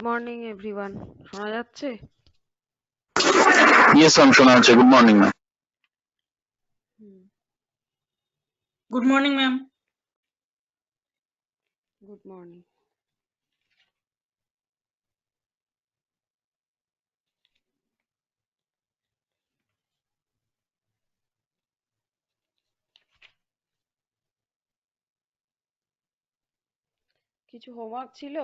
Morning everyone, শোনা যাচ্ছে? Yes, ma'am, শোনা যাচ্ছে। Good morning ma'am. Good morning ma'am. Good morning. কিছু হোমওয়ার্ক ছিল?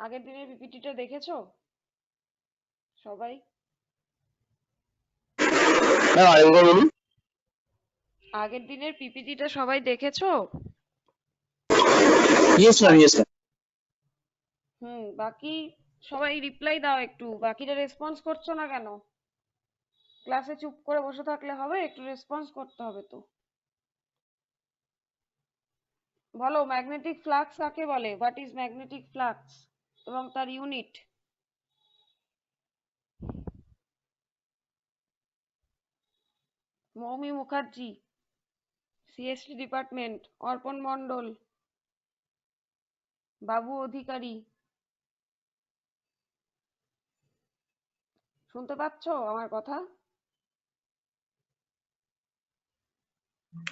আগের দিনের পিপিটিটা দেখেছো সবাই? ম্যাম আরেকবার বলুন। আগের দিনের পিপিটিটা সবাই দেখেছো? Yes ma'am, yes ma'am. বাকি সবাই রিপ্লাই দাও একটু। বাকিরা রেসপন্স করছো না কেন? ক্লাসে চুপ করে বসে থাকলে হবে? একটু রেসপন্স করতে হবে তো। বলো, ম্যাগনেটিক ফ্লাক্স কাকে বলে? হোয়াট ইজ ম্যাগনেটিক ফ্লাক্স এবং তার unit? Moumi Mukherjee, CST department. Arpan Mondal, Babu Adhikari. শুনতে পাচ্ছো আমার কথা?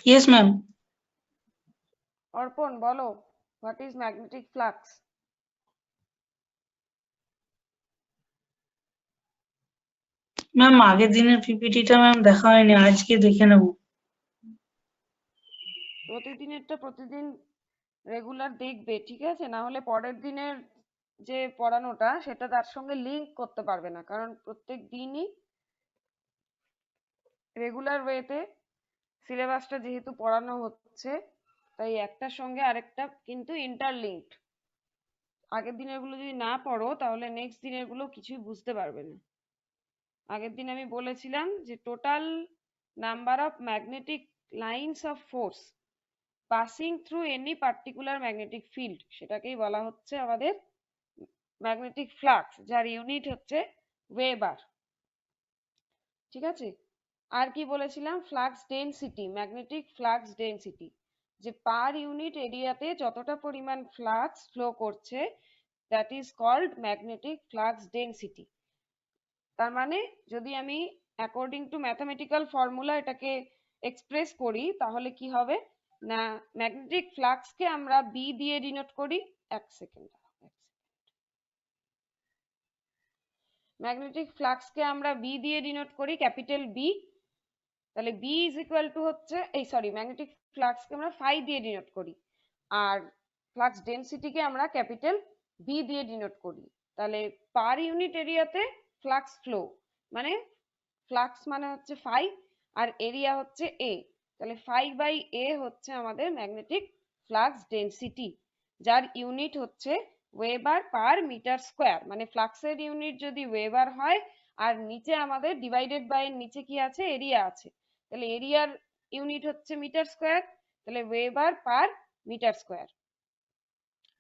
Yes ma'am. অর্পণ বলো, what is magnetic flux? Ma'am আগের দিনের পিপিটিটা ম্যাম দেখা হয়নি, আজকে দেখে নেব। প্রতিদিনেরটা প্রতিদিন রেগুলার দেখবে, ঠিক আছে? না হলে পরের দিনের যে পড়ানোটা সেটা তার সঙ্গে লিঙ্ক করতে পারবে না, কারণ প্রত্যেক দিনই রেগুলার ওয়েতে সিলেবাসটা যেহেতু পড়ানো হচ্ছে, তাই একটার সঙ্গে আরেকটা কিন্তু ইন্টারলিঙ্কড। আগের দিনের গুলো যদি না পড়ো তাহলে নেক্সট দিনের গুলো কিছুই বুঝতে পারবে না। আগের দিন আমি বলেছিলাম যে total number of magnetic lines of force passing through any particular magnetic field, সেটাকেই বলা হচ্ছে আমাদের ম্যাগনেটিক ফ্লাক্স, যার ইউনিট হচ্ছে ওয়েবার। ঠিক আছে? আর কি বলেছিলাম? Flux density, magnetic flux density, যে পার ইউনিট এরিয়াতে যতটা পরিমাণ ফ্লাক্স ফ্লো করছে, that is called magnetic flux density. তার মানে যদি আমি অ্যাকর্ডিং টু ম্যাথামেটিক্যাল ফর্মুলা এটাকে এক্সপ্রেস করি, তাহলে কি হবে না, ম্যাগনেটিক ফ্লাক্সকে আমরা বি দিয়ে ডিনোট করি। এক সেকেন্ড। ম্যাগনেটিক ফ্লাক্সকে আমরা বি দিয়ে ডিনোট করি, ক্যাপিটাল বি। তাহলে বি ইজ ইকুয়াল টু হচ্ছে, এই সরি, ম্যাগনেটিক ফ্লাক্সকে আমরা ফাই দিয়ে ডিনোট করি, আর ফ্লাক্স ডেনসিটিকে আমরা ক্যাপিটাল বি দিয়ে ডিনোট করি। তাহলে পার ইউনিট এরিয়াতে ফ্লাক্স ফ্লো মানে ফ্লাক্স মানে হচ্ছে ফাই, আর এরিয়া হচ্ছে এ। তাহলে ফাই বাই এ হচ্ছে আমাদের ম্যাগনেটিক ফ্লাক্স ডেনসিটি, যার ইউনিট হচ্ছে ওয়েবার পার মিটার স্কোয়ার। মানে ফ্লাক্সের ইউনিট যদি ওয়েবার হয়, আর নিচে আমাদের ডিভাইডেড বাই এর নিচে কি আছে? এরিয়া আছে। তাহলে এরিয়ার ইউনিট হচ্ছে মিটার স্কোয়ার, তাহলে ওয়েবার পার মিটার স্কোয়ার।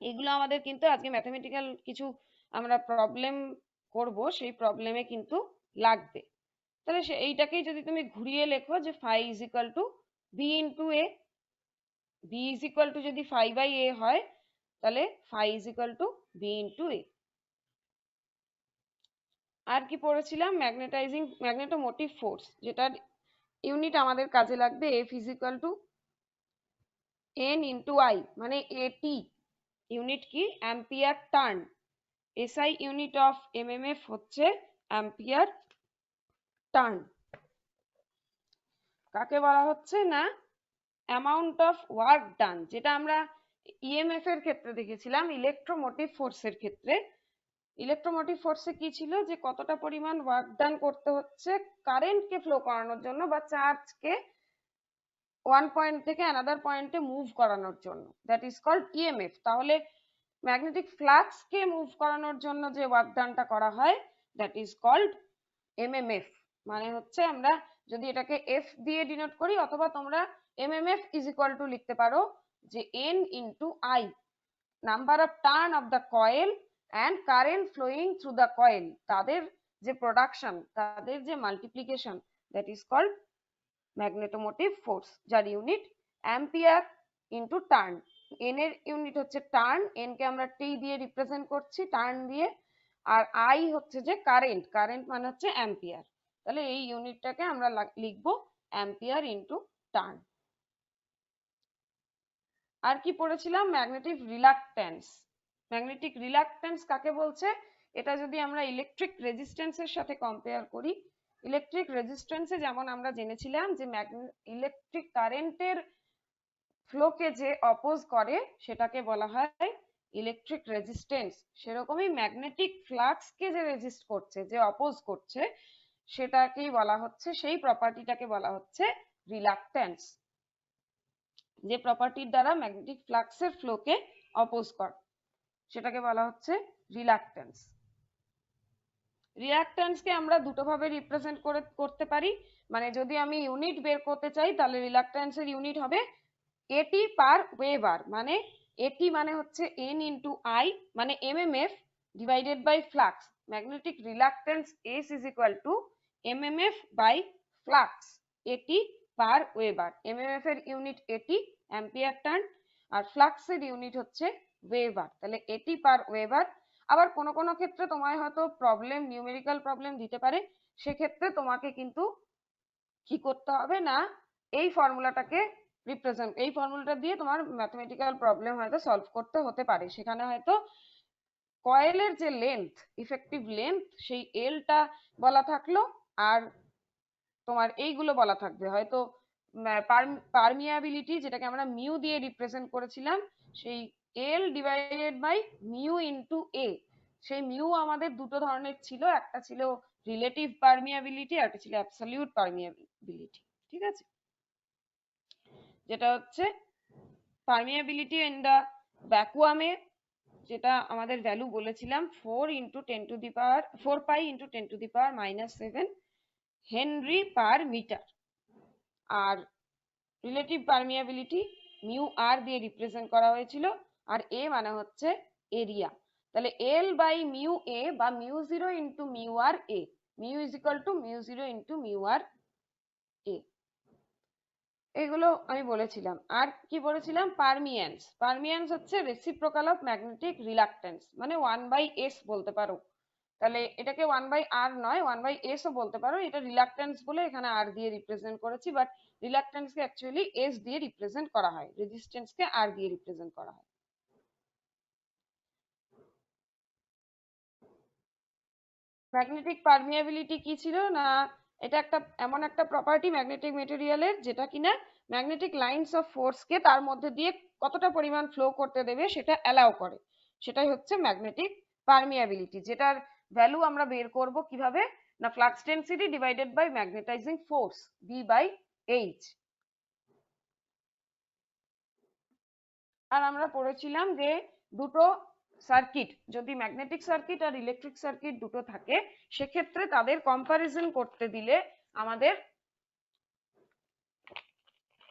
এগুলো আমাদের কিন্তু আজকে ম্যাথমেটিক্যাল কিছু আমরা প্রবলেম করব, সেই প্রবলেমে কিন্তু লাগবে। তাহলে এইটাকেই যদি তুমি ঘুরিয়ে লেখো যে phi is equal to B into A, B is equal to যদি ফাই বাই এ হয়, তাহলে phi is equal to B into A. আর কি পড়েছিলাম? ম্যাগনেটোমোটিভ ফোর্স, যেটার ইউনিট আমাদের কাজে লাগবে F is equal to N into I, মানে এটি ইউনিট কি? Ampere turn. SI unit of MMF হচ্ছে অ্যাম্পিয়ার টার্ন। কাকে বলা হচ্ছে না, অ্যামাউন্ট অফ ওয়ার্ক ডান, যেটা আমরা ইএমএফ এর ক্ষেত্রে দেখেছিলাম। ইলেকট্রোমোটিভ ফোর্সের ক্ষেত্রে, ইলেকট্রোমোটিভ ফোর্সে কি ছিল, যে কতটা পরিমাণ ওয়ার্ক ডান করতে হচ্ছে কারেন্টকে ফ্লো করানোর জন্য বা চার্জকে ওয়ান পয়েন্ট থেকে অ্যানাদার পয়েন্টে মুভ করানোর জন্য, দ্যাট ইজ কল্ড ইএমএফ। তাহলে ম্যাগনেটিক ফ্লাক্সকে মুভ করানোর জন্য যে ওয়ার্ক ডানটা করা হয়, দ্যাট ইজ কল্ড এমএমএফ। মানে হচ্ছে আমরা যদি এটাকে এফ দিয়ে ডিনোট করি, অথবা তোমরা এমএমএফ ইজ ইকুয়াল টু লিখতে পারো যে N into I, number of turn of the coil and current flowing through the coil, তাদের যে প্রোডাকশন, তাদের যে multiplication, that is called magnetomotive force, যার unit ampere into turn. N এর unit হচ্ছে টার্ন, এন কে আমরা টি দিয়ে রিপ্রেজেন্ট করছি টার্ন দিয়ে, আর আই হচ্ছে যে কারেন্ট, কারেন্ট মানে হচ্ছে অ্যাম্পিয়ার। তাহলে এই ইউনিটটাকে আমরা লিখবো অ্যাম্পিয়ার ইনটু টার্ন। আর কি পড়েছিলাম? ম্যাগনেটিক রিলাক্ট্যান্স। ম্যাগনেটিক রিলাক্ট্যান্স কাকে বলছে? এটা যদি আমরা ইলেকট্রিক রেজিস্ট্যান্সের সাথে কম্পেয়ার করি, ইলেকট্রিক রেজিস্ট্যান্সে যেমন আমরা জেনেছিলাম যে ইলেকট্রিক কারেন্টের ফ্লোকে যে অপোজ করে সেটাকে বলা হয় ইলেকট্রিক রেজিস্ট্যান্স, সেরকমই ম্যাগনেটিক ফ্লাক্সকে যে রেজিস্ট করছে, যে অপোজ করছে, সেটাকেই বলা হচ্ছে, সেই প্রপার্টিটাকে বলা হচ্ছে রিলাক্ট্যান্স, যে প্রপার্টির দ্বারা ম্যাগনেটিক ফ্লাক্সের ফ্লোকে অপোজ করে সেটাকে বলা হচ্ছে রিলাক্ট্যান্স। রিলাক্ট্যান্সকে আমরা দুটো ভাবে রিপ্রেজেন্ট করতে পারি, মানে যদি আমি ইউনিট বের করতে চাই তাহলে রিলাক্ট্যান্সের ইউনিট হবে এটি পার ওয়েবার, মানে এটি মানে হচ্ছে এন ইন্টু আই, মানে MMF divided by flux. Magnetic reluctance S is equal to MMF by flux, AT per weber. MMF এর ইউনিট এটি অ্যাম্পিয়ার টার্ন, আর ফ্লাক্সের ইউনিট হচ্ছে ওয়েবার, তাহলে এটি পার ওয়েবার। আবার কোনো কোনো ক্ষেত্রে তোমায় হয়তো প্রবলেম, নিউমেরিক্যাল প্রবলেম দিতে পারে, সেক্ষেত্রে তোমাকে কিন্তু কি করতে হবে না, এই ফর্মুলাটাকে রিপ্রেজেন্ট, এই ফর্মুলাটা দিয়ে তোমার ম্যাথমেটিক্যাল প্রবলেম হয়তো সলভ করতে হতে পারে। সেখানে হয়তো কয়েলের যে লেন্থ, ইফেক্টিভ লেন্থ, সেই এলটা বলা থাকলো, আর তোমার এইগুলো বলা থাকবে, হয়তো পারমিয়াবিলিটি যেটাকে আমরা মিউ দিয়ে রিপ্রেজেন্ট করেছিলাম, সেই L divided by mu into A. সেই মিউ আমাদের দুটো ধরনের ছিল, একটা ছিল রিলেটিভ পারমিয়াবিলিটি, আর একটা ছিল অ্যাবসলিউট পারমিয়াবিলিটি, ঠিক আছে? যেটা হচ্ছে পারমিয়াবিলিটি ইন দা ভ্যাকুয়ামে, যেটা আমাদের ভ্যালু বলেছিলাম 4 pi into 10 to the power -7 henry per metre. আর রিলেটিভ পারমিয়াবিলিটি মিউ আর দিয়ে রিপ্রেজেন্ট করা হয়েছিল, আর এ মানে হচ্ছে এরিয়া। তাহলে এল বাই মিউ এ বা mu zero into mu R A, mu is equal to mu zero into mu R A, এগুলো আমি বলেছিলাম। আর কি বলেছিলাম? পারমিয়ান্স। পারমিয়ান্স হচ্ছে রেসিপ্রোকাল অফ ম্যাগনেটিক রিলাক্ট্যান্স, মানে 1/s বলতে পারো। তাহলে এটাকে 1/r নয়, 1/s ও বলতে পারো। এটা রিলাক্ট্যান্স বলে এখানে r দিয়ে রিপ্রেজেন্ট করেছি, বাট রিলাক্ট্যান্সকে অ্যাকচুয়ালি s দিয়ে রিপ্রেজেন্ট করা হয়, রেজিস্ট্যান্সকে r দিয়ে রিপ্রেজেন্ট করা হয়। ম্যাগনেটিক পারমিয়াবিলিটি কি ছিল না, এটা একটা এমন একটা প্রপার্টি ম্যাগনেটিক মেটেরিয়ালের, যেটা কিনা ম্যাগনেটিক লাইনস অফ ফোর্সকে তার মধ্যে দিয়ে কতটা পরিমাণ ফ্লো করতে দেবে সেটা অ্যালাউ করে, সেটাই হচ্ছে ম্যাগনেটিক পারমিয়াবিলিটি, যেটার ভ্যালু আমরা বের করব কিভাবে না, flux density divided by magnetizing force V/H। আর আমরা পড়েছিলাম যে দুটো সার্কিট, যদি ম্যাগনেটিক সার্কিট আর ইলেকট্রিক সার্কিট দুটো থাকে, সেক্ষেত্রে তাদের কম্পারিজন করতে দিলে আমাদের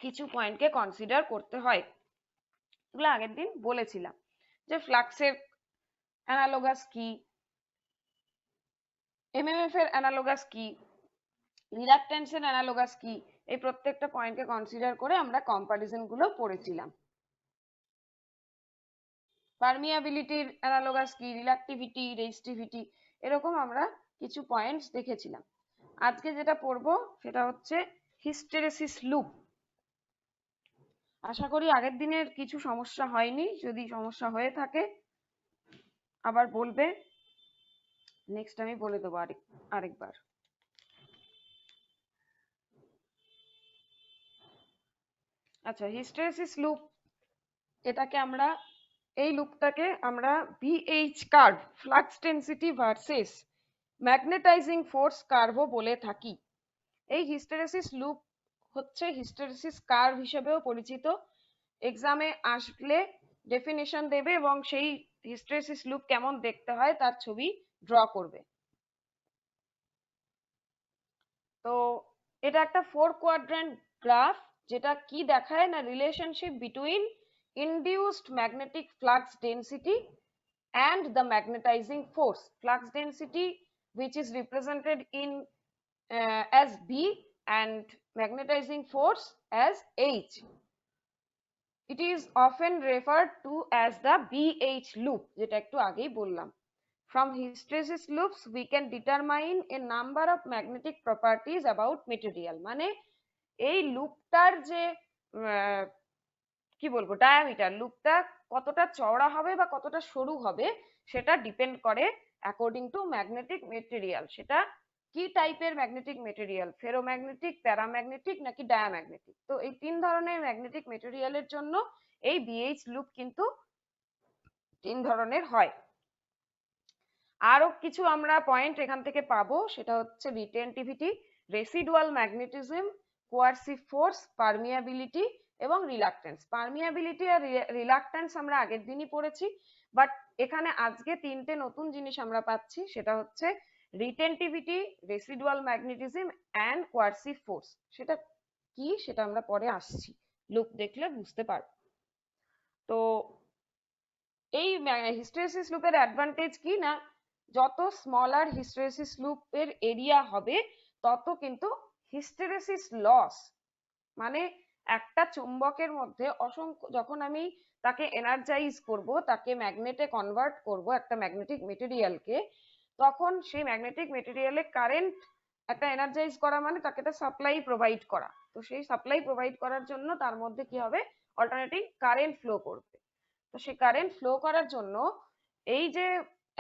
কিছু পয়েন্টকে কনসিডার করতে হয়। এগুলো আগের দিন বলেছিলাম, যে ফ্লাক্সের অ্যানালোগাস কি, এমএমএফ এর অ্যানালোগাস কি, রিলাক্ট্যান্সের অ্যানালোগাস কি, এই প্রত্যেকটা পয়েন্টকে কনসিডার করে আমরা কম্পারিজন গুলো পড়েছিলাম। পারমিয়াবিলিটির অ্যানালোগাস কি, রিলাক্টিভিটি, রেজিস্টিভিটি, এরকম আমরা কিছু পয়েন্টস দেখেছিলাম। আজকে যেটা পড়বো সেটা হচ্ছে হিস্টেরেসিস লুপ। আশা করি আগের দিনের কিছু সমস্যা হয়নি, যদি সমস্যা হয়ে থাকে আবার বলবে, নেক্সট আমি বলে দেবো আরেকবার। আচ্ছা, হিস্টেরেসিস লুপ, এটাকে আমরা, এই লুপটাকে আমরা VH curve, flux density versus magnetizing force কার্ভও বলে থাকি। এই হিস্টেরেসিস লুপ হচ্ছে হিস্টেরেসিস কার্ভ হিসেবেও পরিচিত। এক্সামে আসলে ডেফিনেশন দেবে এবং সেই হিস্টেরেসিস লুপ কেমন দেখতে হয় তার ছবি ড্র করবে। তো এটা একটা 4 কোয়াড্র্যান্ট গ্রাফ, যেটা কি দেখায় না, relationship between induced magnetic flux density and the magnetizing force, flux density which is represented in as B and magnetizing force as H. It is often referred to as the BH loop, যেটা একটু আগেই বললাম. From hysteresis loops we can determine a number of magnetic properties about material. মানে এই লুপটার যে কি বলবো diameter, লুপটা কতটা চওড়া হবে বা কতটা সরু হবে সেটা ডিপেন্ড করে অ্যাকর্ডিং টু ম্যাগনেটিক মেটেরিয়াল. সেটা কি টাইপের ম্যাগনেটিক মেটেরিয়াল, ফেরোম্যাগনেটিক, প্যারাম্যাগনেটিক নাকি ডায়াম্যাগনেটিক. তো এই তিন ধরনের ম্যাগনেটিক মেটেরিয়ালের জন্য এই বিএইচ লুপ কিন্তু তিন ধরনের হয়. আরো কিছু আমরা পয়েন্ট এখান থেকে পাবো, সেটা হচ্ছে retentivity, residual magnetism, coercive force, permeability এবং রিলাক্টেন্স. পারমিয়াবিলিটি আর রিলাক্টেন্স আমরা আগের দিনই পড়েছি, বাট এখানে আজকে তিনটে নতুন জিনিস আমরা পাচ্ছি. সেটা হচ্ছে retentivity, residual magnetism and coercive force. সেটা কি সেটা আমরা পরে আসছি, লুপ দেখলে বুঝতে পারবো. তো এই হিস্টেরেসিস লুপের অ্যাডভান্টেজ কি না, যত স্মলার হিস্টেরেসিস লুপের এরিয়া হবে তত কিন্তু হিস্টেরেসিস লস, মানে একটা চুম্বকের মধ্যে অসংখ্য, যখন আমি তাকে এনার্জাইজ করব, তাকে ম্যাগনেটে কনভার্ট করব একটা ম্যাগনেটিক মেটেরিয়ালকে, তখন সেই ম্যাগনেটিক মেটেরিয়ালে কারেন্ট একটা এনার্জাইজ করা মানে তাকে একটা সাপ্লাই প্রোভাইড করা. তো সেই সাপ্লাই প্রোভাইড করার জন্য তার মধ্যে কি হবে, অল্টারনেটিং কারেন্ট ফ্লো করবে. তো সেই কারেন্ট ফ্লো করার জন্য এই যে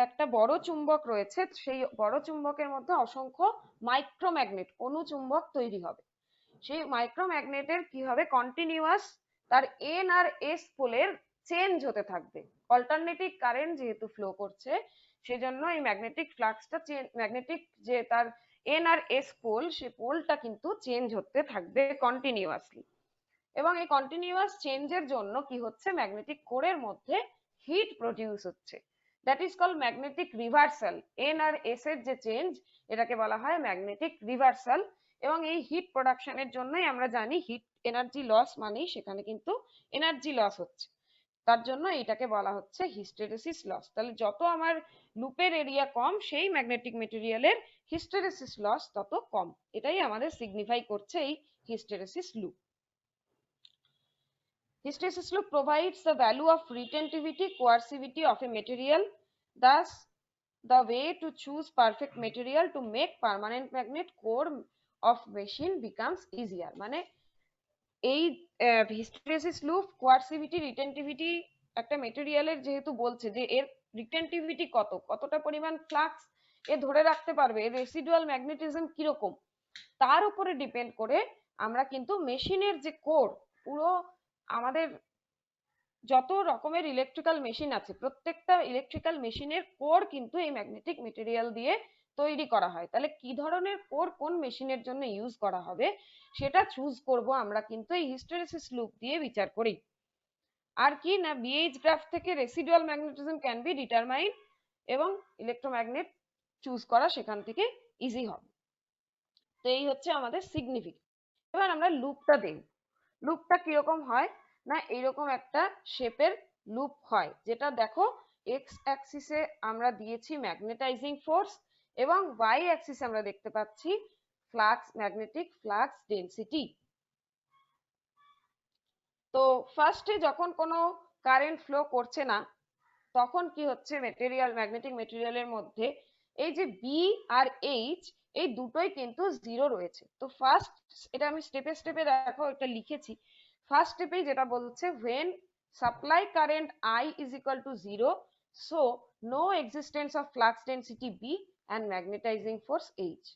একটা বড় চুম্বক রয়েছে, সেই বড় চুম্বকের মধ্যে অসংখ্য মাইক্রোম্যাগনেট অনুচুম্বক তৈরি হবে. সেই মাইক্রোম্যাগনেটের কি হবে, কন্টিনিউয়াস তার এন আর এস পোলের চেঞ্জ হতে থাকবে. অল্টারনেটিভ কারেন্ট যেহেতু ফ্লো করছে, সেজন্য এই ম্যাগনেটিক ফ্লাক্সটা, ম্যাগনেটিক যে তার এন আর এস পোল, সেই পোলটা কিন্তু চেঞ্জ হতে থাকবে কন্টিনিউয়াসলি. এবং এই কন্টিনিউয়াস চেঞ্জের জন্য কি হচ্ছে, ম্যাগনেটিক কোরের মধ্যে হিট প্রডিউস হচ্ছে. That is called magnetic reversal. N R S এর যে চেঞ্জ, এটাকে বলা হয় ম্যাগনেটিক রিভার্সাল. এবং এই হিট প্রোডাকশনের জন্যই আমরা জানি হিট এনার্জি লস মানেই সেখানে কিন্তু এনার্জি লস হচ্ছে. তার জন্য এটাকে বলা হচ্ছে হিস্টেরেসিস লস. তাহলে যত আমার লুপের এরিয়া কম, সেই ম্যাগনেটিক মেটেরিয়ালের হিস্টেরেসিস লস তত কম. এটাই আমাদের সিগনিফাই করছে এই hysteresis loop. Hysteresis loop provides the value of retentivity, coercivity of a material. Thus, the way to choose perfect material to make permanent magnet core of machine becomes easier. মানে এই hysteresis loop, coercivity, retentivity একটা মেটেরিয়ালের যেহেতু বলছে যে এর রিটেনটিভিটি কতটা পরিমাণ flux এ ধরে রাখতে পারবে, এর রেসিডুয়াল ম্যাগনেটিজম কিরকম, তার উপরে ডিপেন্ড করে আমরা কিন্তু মেশিনের যে কোর, পুরো আমাদের যত রকমের ইলেকট্রিক্যাল মেশিন আছে, প্রত্যেকটা ইলেকট্রিক্যাল মেশিনের কোর কিন্তু এই ম্যাগনেটিক মেটেরিয়াল দিয়ে তৈরি করা হয়. তাহলে কি ধরনের কোর কোন মেশিনের জন্য ইউজ করা হবে সেটা চুজ করব আমরা কিন্তু এই হিস্টেরেসিস লুপ দিয়ে বিচার করি. আর কি না, বিএইচ গ্রাফ থেকে residual magnetism can be determine এবং ইলেকট্রোম্যাগনেট চুজ করা সেখান থেকে ইজি হবে. তো এই হচ্ছে আমাদের সিগনিফিকেন্ট. এবার আমরা লুপটা দেখব. লুপটা কিরকম হয় না, এইরকম একটা শেপের লুপ হয়, যেটা দেখো এক্স অ্যাক্সিসে আমরা দিয়েছি ম্যাগনেটাইজিং ফোর্স এবং ওয়াই অ্যাক্সিসে আমরা দেখতে পাচ্ছি ফ্লাক্স, ম্যাগনেটিক ফ্লাক্স ডেনসিটি. তো ফার্স্টে যখন কোনো কারেন্ট ফ্লো করছে না, তখন কি হচ্ছে, মেটেরিয়াল, ম্যাগনেটিক মেটেরিয়ালের মধ্যে এই যে বি আর এইচ, এই দুটোই কিন্তু জিরো রয়েছে. তো ফার্স্ট, এটা আমি স্টেপে স্টেপে দেখো এটা লিখেছি. ফার্স্ট স্টেপেই যেটা বলছে, when supply current I is equal to 0, so no existence of flux density B and magnetizing force H.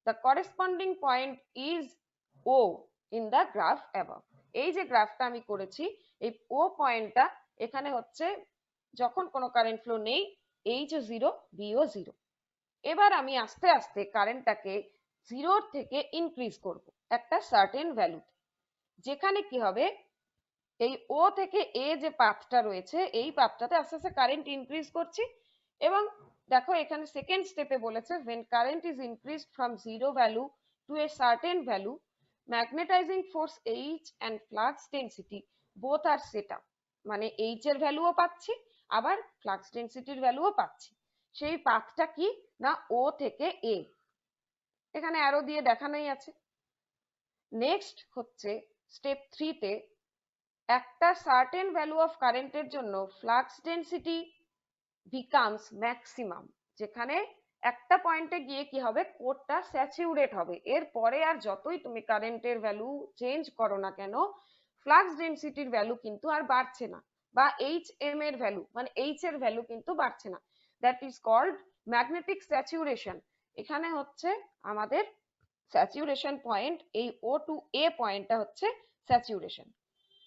The corresponding point is O in the graph above. এই যে গ্রাফটা আমি করেছি, এই O পয়েন্টটা এখানে হচ্ছে যখন কোনো কারেন্ট ফ্লো নেই, H ও 0, B ও 0. এবার আমি আস্তে আস্তে কারেন্টটাকে 0 থেকে ইনক্রিজ করব একটা সার্টেন ভ্যালুতে, যেখানে কি হবে, এই ও থেকে এ যে পাথটা রয়েছে, এই পাথটাতে আস্তে আস্তে কারেন্ট ইনক্রিজ করছি. এবং দেখো এখানে সেকেন্ড স্টেপে বলেছে, when current is increased from 0 value to a certain value, magnetizing force H and flux density both are set up. মানে H এর ভ্যালুও পাচ্ছি আবার ফ্লাক্স ডেন্সিটির ভ্যালুও পাচ্ছি। সেই পাথটা কি না ও থেকে এ, এখানে অ্যারো দিয়ে দেখানোই আছে। নেক্সট হচ্ছে স্টেপ 3 তে একটা সার্টেন ভ্যালু অফ কারেন্টের জন্য ফ্লাক্স ডেন্সিটি বিকামস ম্যাক্সিমাম, যেখানে একটা পয়েন্টে গিয়ে কি হবে কোরটা স্যাচুরেট হবে, এরপরে আর যতই তুমি কারেন্টের ভ্যালু চেঞ্জ করো না কেন ফ্লাক্স ডেন্সিটির ভ্যালু কিন্তু আর বাড়ছে না, বা এইচ এম এর ভ্যালু মানে এইচ এর ভ্যালু কিন্তু বাড়ছে না। That is called magnetic saturation. এখানে হচ্ছে আমাদের স্যাচুরেশন পয়েন্ট, এই ও টু এ পয়েন্টটা হচ্ছে স্যাচুরেশন।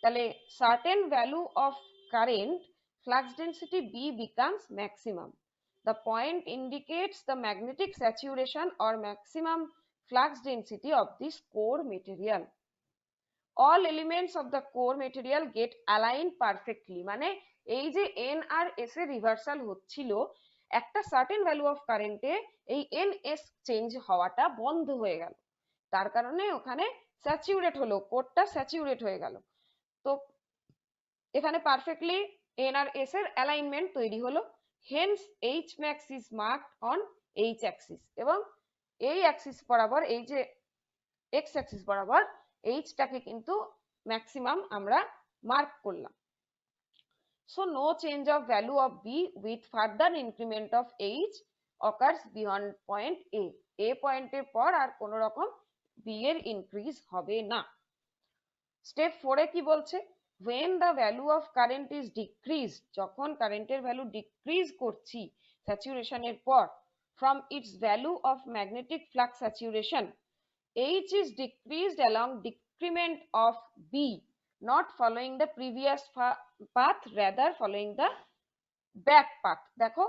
তাহলে certain value of current flux density B becomes maximum. The point indicates the magnetic saturation or maximum flux density of this core material. All elements of the core material get aligned perfectly. মানে এই যে N R S এর reversal হচ্ছিল, একটা certain value of কারেন্টে এই N S change হওয়াটা বন্ধ হয়ে গেল, তার কারণে ওখানে স্যাচুরেট হলো, কোরটা স্যাচুরেট হয়ে গেল। তো এখানে পারফেক্টলি এন আর এস এর অ্যালাইনমেন্ট তৈরি হলো, hence H max is marked on H axis, এবং এই অ্যাক্সিস বরাবর এই যে এক্স অ্যাক্সিস বরাবর এইচটাকে কিন্তু ম্যাক্সিমাম আমরা মার্ক করলাম। So no change of value of B with further increment of H occurs beyond point A, A পয়েন্টের পর আর কোনো রকম বি এর ইনক্রিজ হবে না। স্টেপ 4 এ কি বলছে, when the value of current is decreased, যখন কারেন্টের ভ্যালু ডিক্রিজ করছি স্যাচুরেশনের পর, from its value of magnetic flux saturation, H is decreased along decrement of B, not following the previous path, rather following the back path. দেখো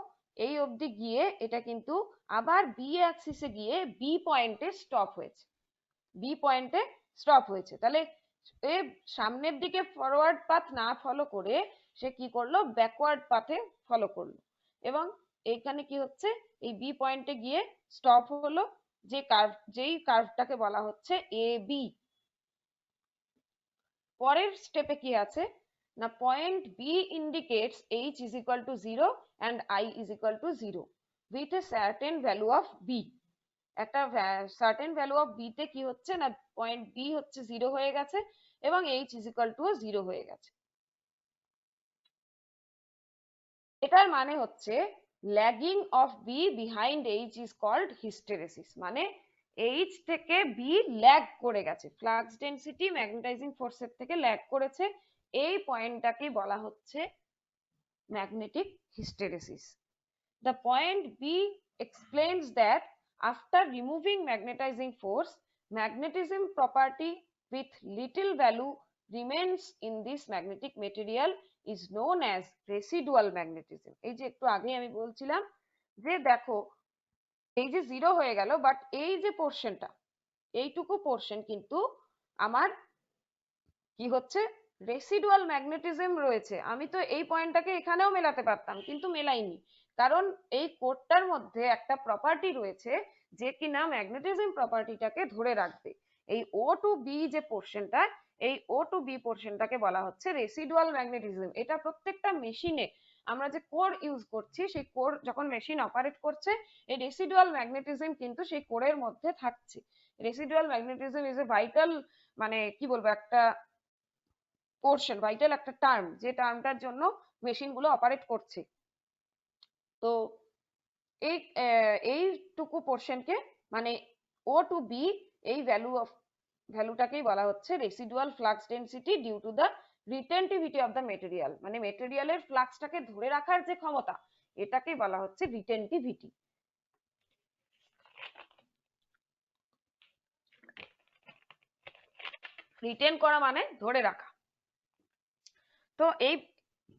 এই অবধি গিয়ে এটা কিন্তু আবার বি অ্যাক্সিসে গিয়ে বি পয়েন্টে স্টপ হয়েছে, বি পয়েন্টে স্টপ হয়েছে। তাহলে এ সামনের দিকে ফরওয়ার্ড পাথ না ফলো করে সে কি করলো ব্যাকওয়ার্ড পাথে ফলো করলো, এবং এইখানে কি হচ্ছে এই বি পয়েন্টে গিয়ে স্টপ হলো, যে কার্ভ যেই কার্ভটাকে বলা হচ্ছে এ বি। পরের স্টেপে কি আছে না point B indicates H is equal to 0 and I is equal to 0 with a certain value of B. একটা সার্টেন ভ্যালু অফ বি তে কি হচ্ছে না পয়েন্ট বি হচ্ছে 0 হয়ে গেছে এবং এইচ ইজ ইকুয়াল টু 0 হয়ে গেছে। এটার মানে হচ্ছে lagging of B behind H is called hysteresis, মানে এইচ থেকে বি ল্যাগ করে গেছে, ফ্লাক্স ডেন্সিটি ম্যাগনেটাইজিং ফোর্সের থেকে ল্যাগ করেছে, এই পয়েন্টটাকে বলা হচ্ছে magnetic hysteresis. The point B explains that after removing magnetizing force, magnetism property with little value remains in this magnetic material is known as residual magnetism. এই যে একটু আগে আমি বলছিলাম যে দেখো এই যে 0 হয়ে গেল, বাট এই যে পোর্শনটা এইটুকু পোর্শন কিন্তু আমার কি হচ্ছে রেসিডুয়াল ম্যাগনেটিজম রয়েছে। আমি তো এই পয়েন্টটাকে এখানেও মেলাতে পারতাম কিন্তু মেলাইনি, কারণ এই কোডটার মধ্যে একটা প্রপার্টি রয়েছে যে কিনা ম্যাগনেটিজম প্রপার্টিটাকে ধরে রাখবে। এই ও টু বি যে পোর্শনটা, এই ও টু বি পোর্শনটাকে বলা হচ্ছে রেসিডুয়াল ম্যাগনেটিজম। এটা প্রত্যেকটা মেশিনে আমরা যে কোর ইউজ করছি, সেই কোর যখন মেশিন অপারেট করছে এই রেসিডুয়াল ম্যাগনেটিজম কিন্তু সেই কোরের মধ্যে থাকছে। Residual magnetism is a vital, মানে কি বলবো একটা পোর্শন, ভাইটাল একটা টার্ম, যে টার্মটার জন্য মেশিনগুলো অপারেট করছে। তো এই এইটুকু পোর্শনকে মানে ও টু বি এই ভ্যালুটাকেই বলা হচ্ছে residual flux density due to the retentivity of the material, মানে মেটেরিয়ালের ফ্লাক্সটাকে ধরে রাখার যে ক্ষমতা এটাকেই বলা হচ্ছে রিটেনটিভিটি। রিটেন করা মানে ধরে রাখা। তো এই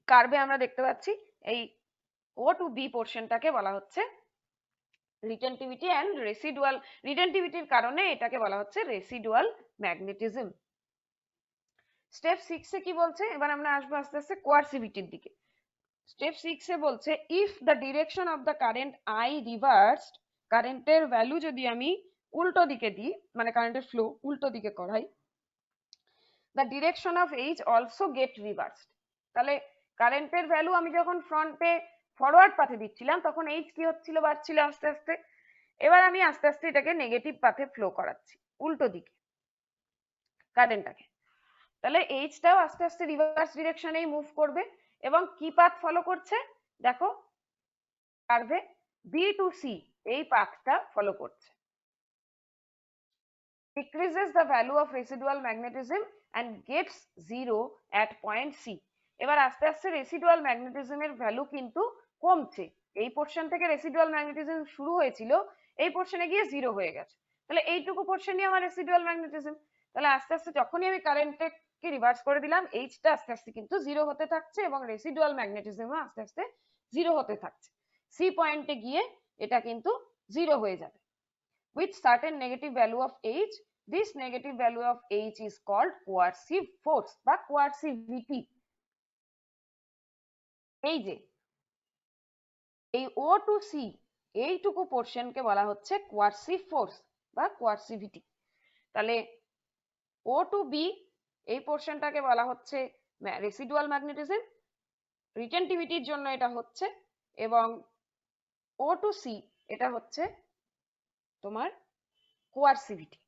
কার্ভে আমরা দেখতে পাচ্ছি এই ও টু বি পোর্শনটাকে বলা হচ্ছে রিটেনটিভিটি অ্যান্ড রেসিডুয়াল, রিটেনটিভিটির কারণে এটাকে বলা হচ্ছে রেসিডুয়াল ম্যাগনেটিজম। স্টেপ 6 এ কি বলছে, এবার আমরা আসবো আস্তে আস্তে কোয়ারসিভিটির দিকে। স্টেপ 6 এ বলছে if the direction of the current I reversed, কারেন্টের ভ্যালু যদি আমি উল্টো দিকে দিই মানে কারেন্টের ফ্লো উল্টো দিকে করাই, the direction of H also get reversed, তাহলে কারেন্টের ভ্যালু আমি যখন ফ্রন্টে ফরওয়ার্ড পাথে দিচ্ছিলাম তখন এইচ কি হচ্ছিল, বাড়ছিল আস্তে আস্তে। এবার আমি আস্তে আস্তে এটাকে নেগেটিভ পাথে ফ্লো করাচ্ছি, উল্টো দিকে কারেন্টটাকে। তাহলে এইচটাও আস্তে আস্তে রিভার্স ডিরেকশনেই মুভ করবে এবং কি পাথ ফলো করছে দেখো, কার্ভে বি টু সি এই পাথটা ফলো করছে। decreases the value of residual magnetism and gets zero at point C. এবার আস্তে আস্তে রেসিডুয়াল ম্যাগনেটিজমের ভ্যালু কিন্তু কমছে। এই পোর্শন থেকে রেসিডুয়াল ম্যাগনেটিজম শুরু হয়েছিল, এই পোর্শনে গিয়ে জিরো হয়ে গেছে। তাহলে এইটুকু পোর্শনই আমার রেসিডুয়াল ম্যাগনেটিজম। তাহলে আস্তে আস্তে যখনই আমি কারেন্টকে রিভার্স করে দিলাম, এইচটা আস্তে আস্তে কিন্তু জিরো হতে থাকছে এবং রেসিডুয়াল ম্যাগনেটিজমও আস্তে আস্তে জিরো হতে থাকছে। সি পয়েন্টে গিয়ে এটা কিন্তু জিরো হয়ে যাবে with certain negative value of H. This negative value of H is called coercive force বা coercivity. এই যে এই O to C এইটুকু পোর্শনকে বলা হচ্ছে coercive force বা coercivity। তাহলে O to B এই পোর্শনটাকে বলা হচ্ছে রেসিডুয়াল ম্যাগনেটিজম, রিটেনটিভিটির জন্য এটা হচ্ছে, এবং O to C এটা হচ্ছে তোমার coercivity।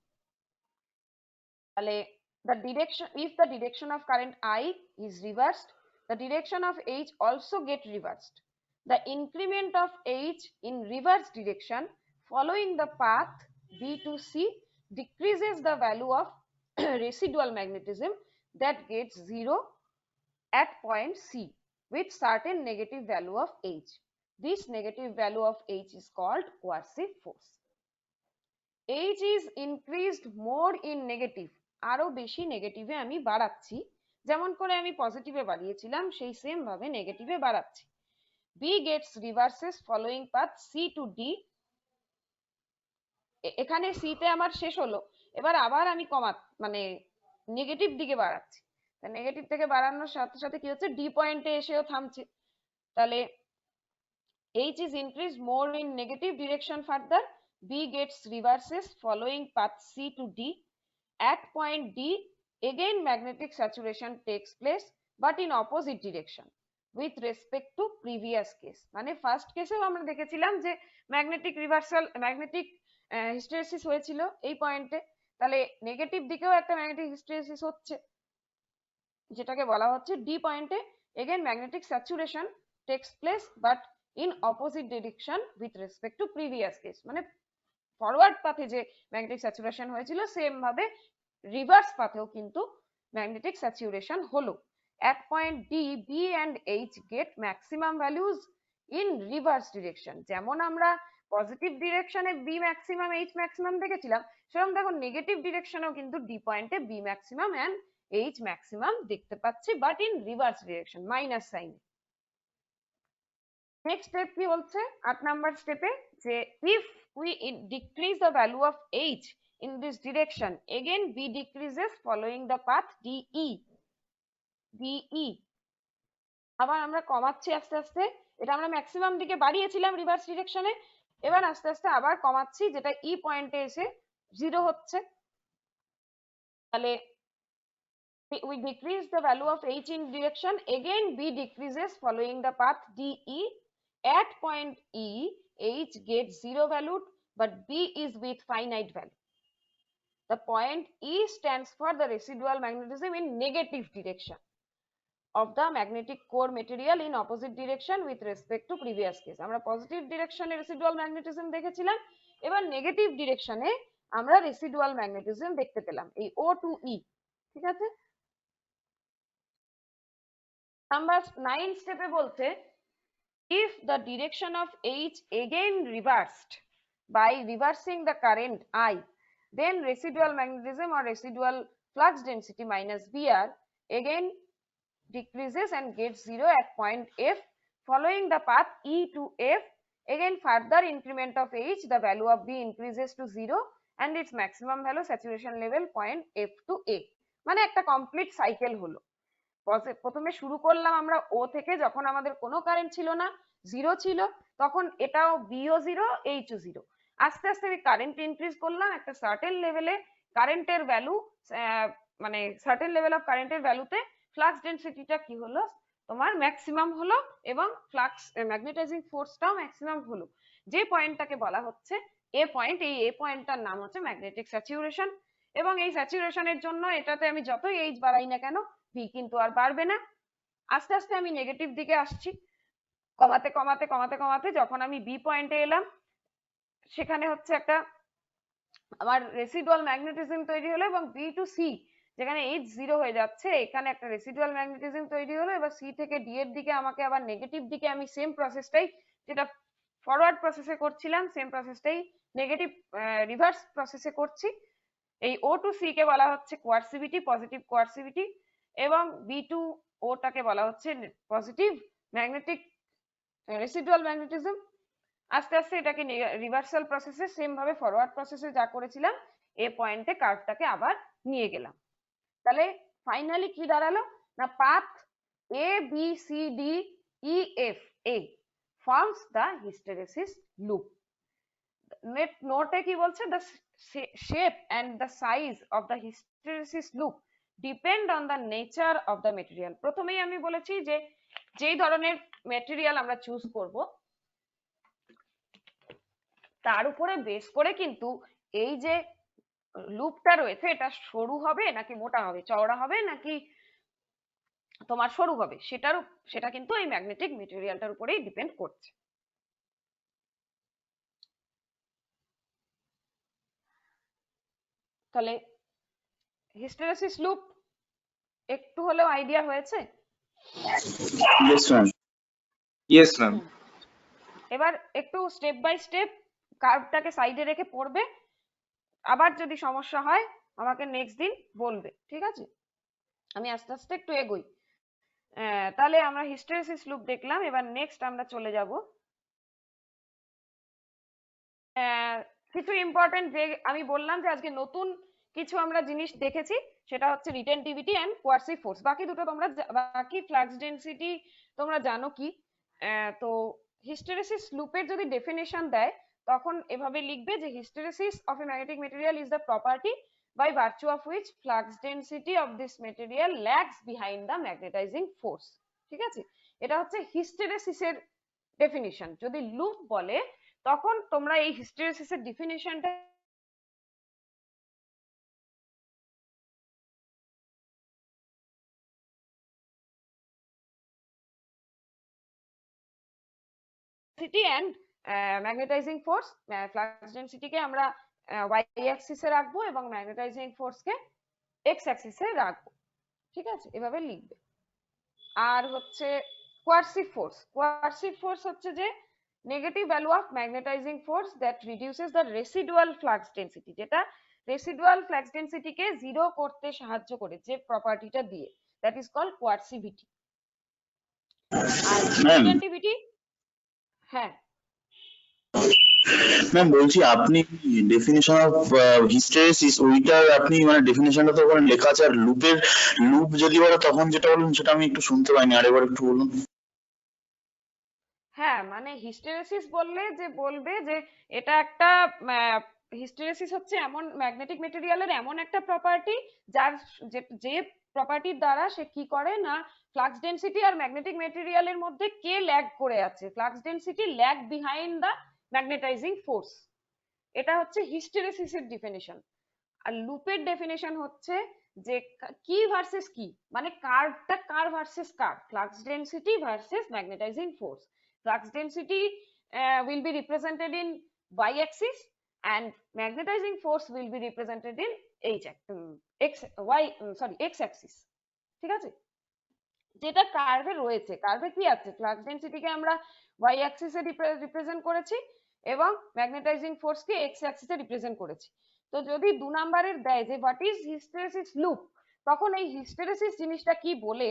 তাহলে the direction, if the direction of current I is reversed, the direction of H also get reversed. The increment of H in reverse direction following the path B to C decreases the value of residual magnetism that gets zero at point C with certain negative value of H. This negative value of H is called coercive force. H is increased more in negative, আরো বেশি নেগেটিভে আমি বাড়াচ্ছি, যেমন করে আমি পজিটিভে বাড়িয়েছিলাম সেই same ভাবে নেগেটিভে বাড়াচ্ছি। B gets reverses following path C to D। এখানে C তে আমার শেষ হলো, এবার আবার আমি মানে নেগেটিভ দিকে বাড়াচ্ছি। নেগেটিভ থেকে বাড়ানোর সাথে সাথে কি হচ্ছে, ডি পয়েন্টে এসেও থামছে। তাহলে H is increased more in negative direction further. B gets reverses following path C to D. At point D, again magnetic saturation takes place but in opposite direction with respect to previous case. মানে first কেসেও আমরা দেখেছিলাম যে magnetic reversal, magnetic hysteresis হয়েছিল এই পয়েন্টে। তাহলে negative দিকেও একটা ম্যাগনেটিক হিস্টেরেসিস হচ্ছে, যেটাকে বলা হচ্ছে ডি পয়েন্টে again magnetic saturation takes place but in opposite direction with respect to previous case. মানে ফরওয়ার্ড পাথে যে ম্যাগনেটিক স্যাচুরেশন হয়েছিল সেম ভাবে রিভার্স পাথেও কিন্তু ম্যাগনেটিক স্যাচুরেশন হলো। at point D, B and H get maximum values in reverse direction। যেমন আমরা positive ডিরেকশনে B maximum H maximum দেখেছিলাম, সেরকম দেখো নেগেটিভ ডিরেকশনেও কিন্তু ডি পয়েন্টে B maximum and H maximum দেখতে পাচ্ছি, but in reverse direction, minus sign. Next step কি বলছে 8 নাম্বার স্টেপে, যে if we decrease the value of H in this direction, again B decreases following the path DE। আবার আমরা কমাচ্ছি আস্তে আস্তে, এটা আমরা ম্যাক্সিমাম দিকে বাড়িয়েছিলাম রিভার্স ডিরেকশনে, এবার আস্তে আস্তে আবার কমাচ্ছি, যেটা ই পয়েন্টে এসে জিরো হচ্ছে। তাহলে we decrease the value of H in direction, again B decreases following the path DE। At point E, H gets zero value but B is with finite value. The point E stands for the residual magnetism in negative direction of the magnetic core material in opposite direction with respect to previous case। আমরা positive ডিরেকশনে residual magnetism দেখেছিলাম, এবার negative ডিরেকশনে আমরা residual magnetism দেখতে পেলাম এই O to E। ঠিক আছে, number 9 স্টেপে বলছে if the direction of H again reversed by reversing the current I, then residual magnetism or residual flux density minus Br again decreases and gets zero at point F following the path E to F। Again further increment of H, the value of B increases to zero and its maximum value saturation level point F to A। মানে একটা complete cycle হলো। প্রথমে শুরু করলাম আমরা ও থেকে, যখন আমাদের কোনো কারেন্ট ছিল না, জিরো ছিল, তখন এটাও বিও জিরো এইচও জিরো। আস্তে আস্তে আমি কারেন্ট ইনক্রিজ করলাম, একটা সার্টেন লেভেলে কারেন্টের ভ্যালু, মানে সার্টেন লেভেল অফ কারেন্টের ভ্যালুতে ফ্লাক্স ডেনসিটিটা কি হলো, তোমার ম্যাক্সিমাম হলো এবং ফ্লাক্স ম্যাগনেটাইজিং ফোর্সটাও ম্যাক্সিমাম হলো। যে পয়েন্টটাকে বলা হচ্ছে এ পয়েন্ট, এই এ পয়েন্টটার নাম হচ্ছে ম্যাগনেটিক স্যাচুরেশন। এবং এই স্যাচুরেশনের জন্য এটাতে আমি যতই এইচ বাড়াই না কেন, ভি কিন্তু আর বাড়বে না। আস্তে আস্তে আমি নেগেটিভ দিকে আসছি, কমাতে কমাতে কমাতে কমাতে যখন আমি বি পয়েন্টে এলাম, সেখানে হচ্ছে একটা আমার রেসিডুয়াল ম্যাগনেটিজম তৈরি হলো এবং বি টু সি যেখানে এইচ জিরো হয়ে যাচ্ছে, এখানে একটা রেসিডুয়াল ম্যাগনেটিজম তৈরি হলো। এবার সি থেকে ডি এর দিকে আমাকে আবার নেগেটিভ দিকে আমি সেম প্রসেসটাই, যেটা ফরওয়ার্ড প্রসেসে করছিলাম, সেম প্রসেসটাই নেগেটিভ রিভার্স প্রসেসে করছি। এই ও টু সি কে বলা হচ্ছে কোয়ার্সিভিটি, পজিটিভ কোয়ার্সিভিটি, এবং বি টু ওটাকে বলা হচ্ছে পজিটিভ ম্যাগনেটিক রেসিডুয়াল ম্যাগনেটিজম। আস্তে আস্তে এটাকে রিভার্সাল প্রসেসে সেম ভাবে ফরওয়ার্ড প্রসেসে যা করেছিলাম, এ পয়েন্টে কার্ভটাকে আবার নিয়ে গেলাম। তাহলে ফাইনালি কি দাঁড়ালো না, path A B C D E F A forms the hysteresis loop. নোটে কি বলছে, the shape and the size of the hysteresis loop depend on the nature of the material. প্রথমেই আমি বলেছি যে যেই ধরনের মেটেরিয়াল আমরা চুজ করব তার উপরে বেস করে কিন্তু এই যে লুপটা রয়েছে এটা সরু হবে নাকি মোটা হবে, চওড়া হবে নাকি তোমার সরু হবে, সেটা কিন্তু এই ম্যাগনেটিক মেটেরিয়ালটার উপরেই ডিপেন্ড করছে। তাহলে হিস্টেরেসিস লুপ একটু হলেও আইডিয়া হয়েছে? Yes, ma'am. Yes, ma'am. এবার একটু স্টেপ বাই স্টেপ কার্ভটাকে সাইডে রেখে পড়বে, আবার যদি সমস্যা হয় আমাকে নেক্সট দিন বলবে, ঠিক আছে? আমি আস্তে আস্তে একটু এগোই। তাহলে আমরা হিস্টেরেসিস লুপ দেখলাম, এবার নেক্সট আমরা চলে যাব কিছু ইম্পর্টেন্ট, যে আমি বললাম যে আজকে নতুন কিছু আমরা জিনিস দেখেছি, সেটা হচ্ছে রিটেনটিভিটি এন্ড কোয়ার্সিভ ফোর্স। বাকি দুটো তোমরা, বাকি ফ্লাক্স ডেনসিটি তোমরা জানো কি। তো হিস্টেরেসিস লুপের যদি ডেফিনেশন দেয় তখন এভাবে লিখবে যে hysteresis of A magnetic material is the property by virtue of which flux density of this material lags behind the magnetizing force। ঠিক আছে, এটা হচ্ছে হিস্টেরেসিসের ডেফিনিশন। যদি লুপ বলে তখন তোমরা এই হিস্টেরেসিসের ডেফিনিশনটা and ম্যাগনেটাইজিং ফোর্স, ফ্লাক্স ডেনসিটিকে আমরা ওয়াই অ্যাক্সিসে রাখবো এবং ম্যাগনেটাইজিং ফোর্সকে এক্স অ্যাক্সিসে রাখবো। ঠিক আছে, এভাবে লিখবে। আর হচ্ছে কোয়ার্সিভ ফোর্স, কোয়ার্সিভ ফোর্স হচ্ছে যে negative value of magnetizing force that reduces the residual flux density, যেটা রেসিডুয়াল ফ্লাক্স ডেনসিটিকে জিরো করতে সাহায্য করে, যে প্রপার্টিটা দিয়ে, দ্যাট ইজ কল্ড কোয়ার্সিভিটি। আর রিটেনটিভিটি, হ্যাঁ ম্যাম বলছি, আপনি ডেফিনেশন অফ হিস্টেরেসিস ওইটার আপনি মানে ডেফিনেশনটা তো ওখানে লেখা আছে, আর লুপ যদি বলে তখন যেটা বলুন সেটা আমি একটু শুনতে পাইনি, আরেকবার একটু বলুন। হ্যাঁ, মানে হিস্টেরেসিস বললে যে বলবে যে এটা একটা হিস্টেরেসিস হচ্ছে এমন ম্যাগনেটিক মেটেরিয়ালের এমন একটা প্রপার্টি যার যে প্রপার্টির দ্বারা সে কি করে না, ফ্লাক্স ডেনসিটি আর ম্যাগনেটিক মেটেরিয়ালের মধ্যে কে ল্যাগ করে আছে, flux density lag behind the magnetizing force. এটা হচ্ছে হিস্টেরেসিসের ডেফিনিশন। আর লুপের ডেফিনিশন হচ্ছে যে কি ভার্সেস কি, মানে কার্ভটা কার ভার্সেস কার, flux density versus magnetizing force. Flux density will be represented in y axis and magnetizing force will be represented in x axis। ঠিক আছে, যেটা কার্ভে রয়েছে, কার্ভে কি আছে, ফ্লাক্স ডেনসিটিকে আমরা y axis এ রিপ্রেজেন্ট করেছি এবং ম্যাগনেটাইজিং ফোর্সকে x axis এ রিপ্রেজেন্ট করেছি। তো যদি 2 নাম্বারের দেয় যে হোয়াট ইজ হিস্টেরেসিস লুপ, তখন এই হিস্টেরেসিস জিনিসটা কি বলে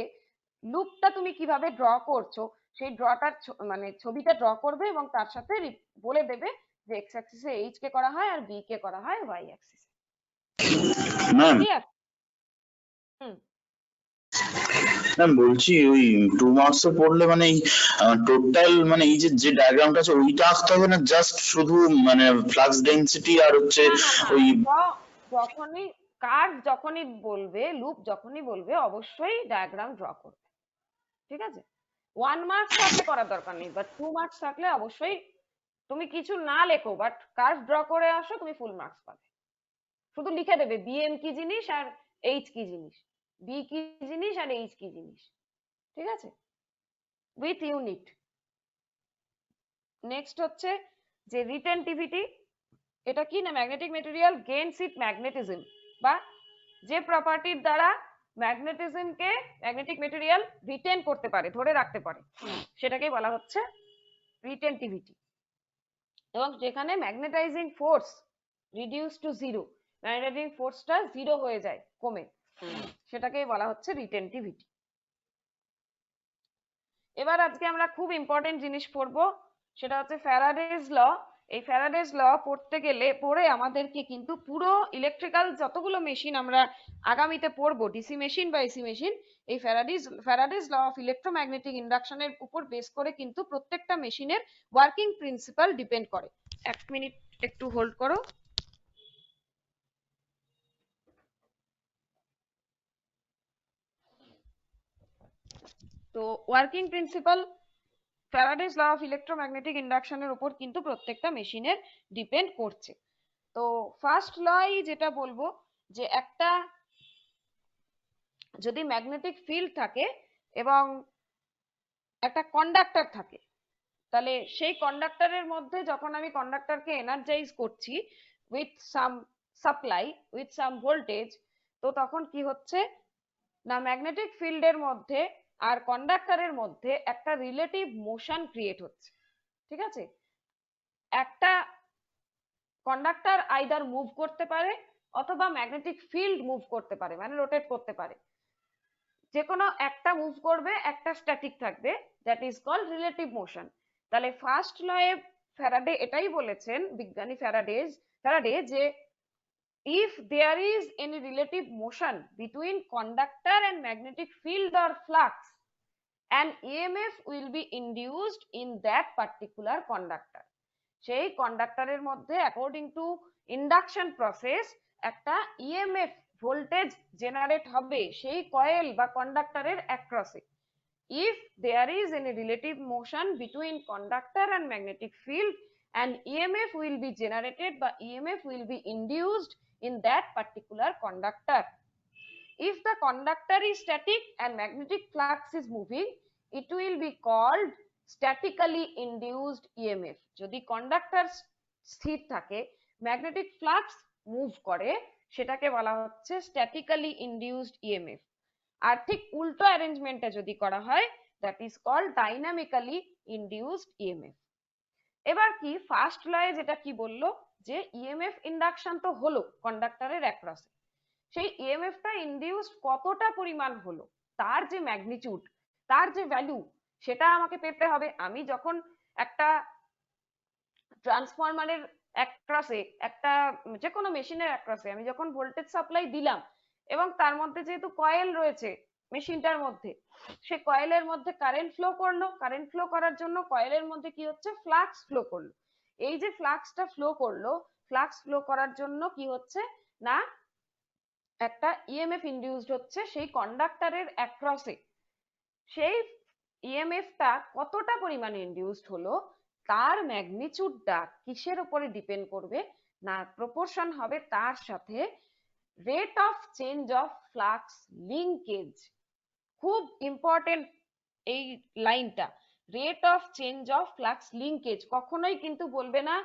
লুপটা তুমি কিভাবে ড্র করছো সেই ড্রটার মানে ছবিটা ড্র করবে এবং তার সাথে বলে দেবে যে এক্স অ্যাক্সিসে এইচ কে করা হয় আর বি কে করা হয় ওয়াই অ্যাক্সিসে। ম্যাম ম্যাম বলছি ওই 2 মার্কস পড়লে মানে এই টোটাল মানে এই যে ডায়াগ্রামটা আছে ওইটা আঁকতে হবে না, জাস্ট শুধু মানে ফ্লাক্স ডেনসিটি আর হচ্ছে ওই যখনই কার্ভ যখনই বলবে, লুপ যখনই বলবে অবশ্যই ডায়াগ্রাম ড্র করবে। ঠিক আছে? 1 মার্কস থাকলে করার দরকার নেই, বাট 2 মার্কস থাকলে অবশ্যই তুমি কিছু না লেখো বাট কার্ভ ড্র করে আসো, তুমি ফুল মার্কস পাবে। শুধু লিখে দেবে বিএম কি জিনিস আর এইচ কি জিনিস, বি কি জিনিস আর এইচ কি জিনিস, ঠিক আছে, উইথ ইউনিট। নেক্সট হচ্ছে যে রিটেনটিভিটি, এটা কি না, ম্যাগনেটিক মেটেরিয়াল গেইনস ইট ম্যাগনেটিজম, বা যে প্রপার্টির দ্বারা ম্যাগনেটিজমকে ম্যাগনেটিক মেটেরিয়াল রিটেন করতে পারে, ধরে রাখতে পারে, সেটাকেই বলা হচ্ছে রিটেনটিভিটি। এবং যেখানে magnetizing force reduce to zero, magnetizing ফোর্সটা জিরো হয়ে যায়, কমে, সেটাকেই বলা হচ্ছে রিটেনটিভিটি। এবার আজকে আমরা খুব ইম্পর্টেন্ট জিনিস পড়বো, সেটা হচ্ছে ফ্যারাডেজ ল। এই ফ্যারাডেজ ল পড়তে গেলে পড়ে আমাদেরকে কিন্তু পুরো ইলেকট্রিক্যাল যতগুলো মেশিন আমরা আগামীতে পড়বো, ডিসি মেশিন বা এসি মেশিন, এই ফ্যারাডেজ ল অফ ইলেকট্রোম্যাগনেটিক ইন্ডাকশনের উপর বেস করে কিন্তু প্রত্যেকটা মেশিনের ওয়ার্কিং প্রিন্সিপাল ডিপেন্ড করে। 1 মিনিট একটু হোল্ড করো। তো working principle Faraday's law of electromagnetic ইন্ডাকশনের উপর কিন্তু প্রত্যেকটা মেশিনের ডিপেন্ড করছে। তো ফার্স্ট লাই যেটা বলবো, যে একটা যদি ম্যাগনেটিক ফিল্ড থাকে এবং একটা কন্ডাক্টর থাকে, তাহলে সেই কন্ডাক্টরের মধ্যে যখন আমি কন্ডাক্টরকে এনার্জাইজ করছি with some supply, with some voltage, তো তখন কি হচ্ছে না, ম্যাগনেটিক ফিল্ডের মধ্যে আর কন্ডাক্টরের মধ্যে একটা রিলেটিভ মোশন ক্রিয়েট হচ্ছে, ঠিক আছে। একটা কন্ডাক্টর আইদার মুভ করতে পারে অথবা ম্যাগনেটিক ফিল্ড মুভ করতে পারে, মানে রোটেট করতে পারে, যে কোনো একটা মুভ করবে, একটা স্ট্যাটিক থাকবে, that is called relative motion. তাহলে ফার্স্ট লয়ে ফ্যারাডে এটাই বলেছেন, বিজ্ঞানী ফ্যারাডে, যে if there is any relative motion between conductor and magnetic field or flux, an EMF will be induced in that particular conductor. সেই কন্ডাক্টরের মধ্যে according to induction process একটা EMF voltage generate হবে সেই coil বা কন্ডাক্টরের অ্যাক্রসে। if there is any relative motion between conductor and magnetic field, an EMF will be generated বা EMF will be induced in that particular conductor. If the conductor is static and magnetic flux is moving, it will be called statically induced EMF. যদি conductor স্থির থাকে, magnetic flux move করে, সেটাকে বলা হচ্ছে statically induced EMF. আর ঠিক উল্টো অ্যারেঞ্জমেন্টে যদি করা হয়, that is called dynamically induced EMF. এবার কি ফার্স্ট লয়ে যেটা কি বললো, যে ইএমএফ ইন্ডাকশন তো হলো কন্ডাক্টরের অ্যাক্রসে, সেই ইএমএফটা ইনডিউসড কতটা পরিমাণ হলো, তার যে ম্যাগনিটিউড, তার যে ভ্যালু, সেটা আমাকে পেতে হবে। আমি যখন একটা ট্রান্সফরমারের অ্যাক্রসে, একটা যে কোনো মেশিনের অ্যাক্রসে আমি যখন ভোল্টেজ সাপ্লাই দিলাম, এবং তার মধ্যে যেহেতু কয়েল রয়েছে মেশিনটার মধ্যে, সে কয়েলের মধ্যে কারেন্ট ফ্লো করলো, কারেন্ট ফ্লো করার জন্য কয়েলের মধ্যে কি হচ্ছে, ফ্লাক্স ফ্লো করলো। এই যে ফ্লাক্সটা ফ্লো করলো, ফ্লাক্স ফ্লো করার জন্য কি হচ্ছে না, একটা ইএমএফ ইনডিউসড হচ্ছে সেই কন্ডাক্টরের অ্যাক্রসে। সেই ইএমএফটা কতটা পরিমাণে ইনডিউসড হলো, তার ম্যাগনিটিউডটা কিসের উপরে ডিপেন্ড করবে না, প্রপোর্শন হবে তার সাথে rate of change of flux linkage. খুব ইম্পর্টেন্ট এই লাইনটা, rate of change of flux linkage. কখনোই কিন্তু বলবে না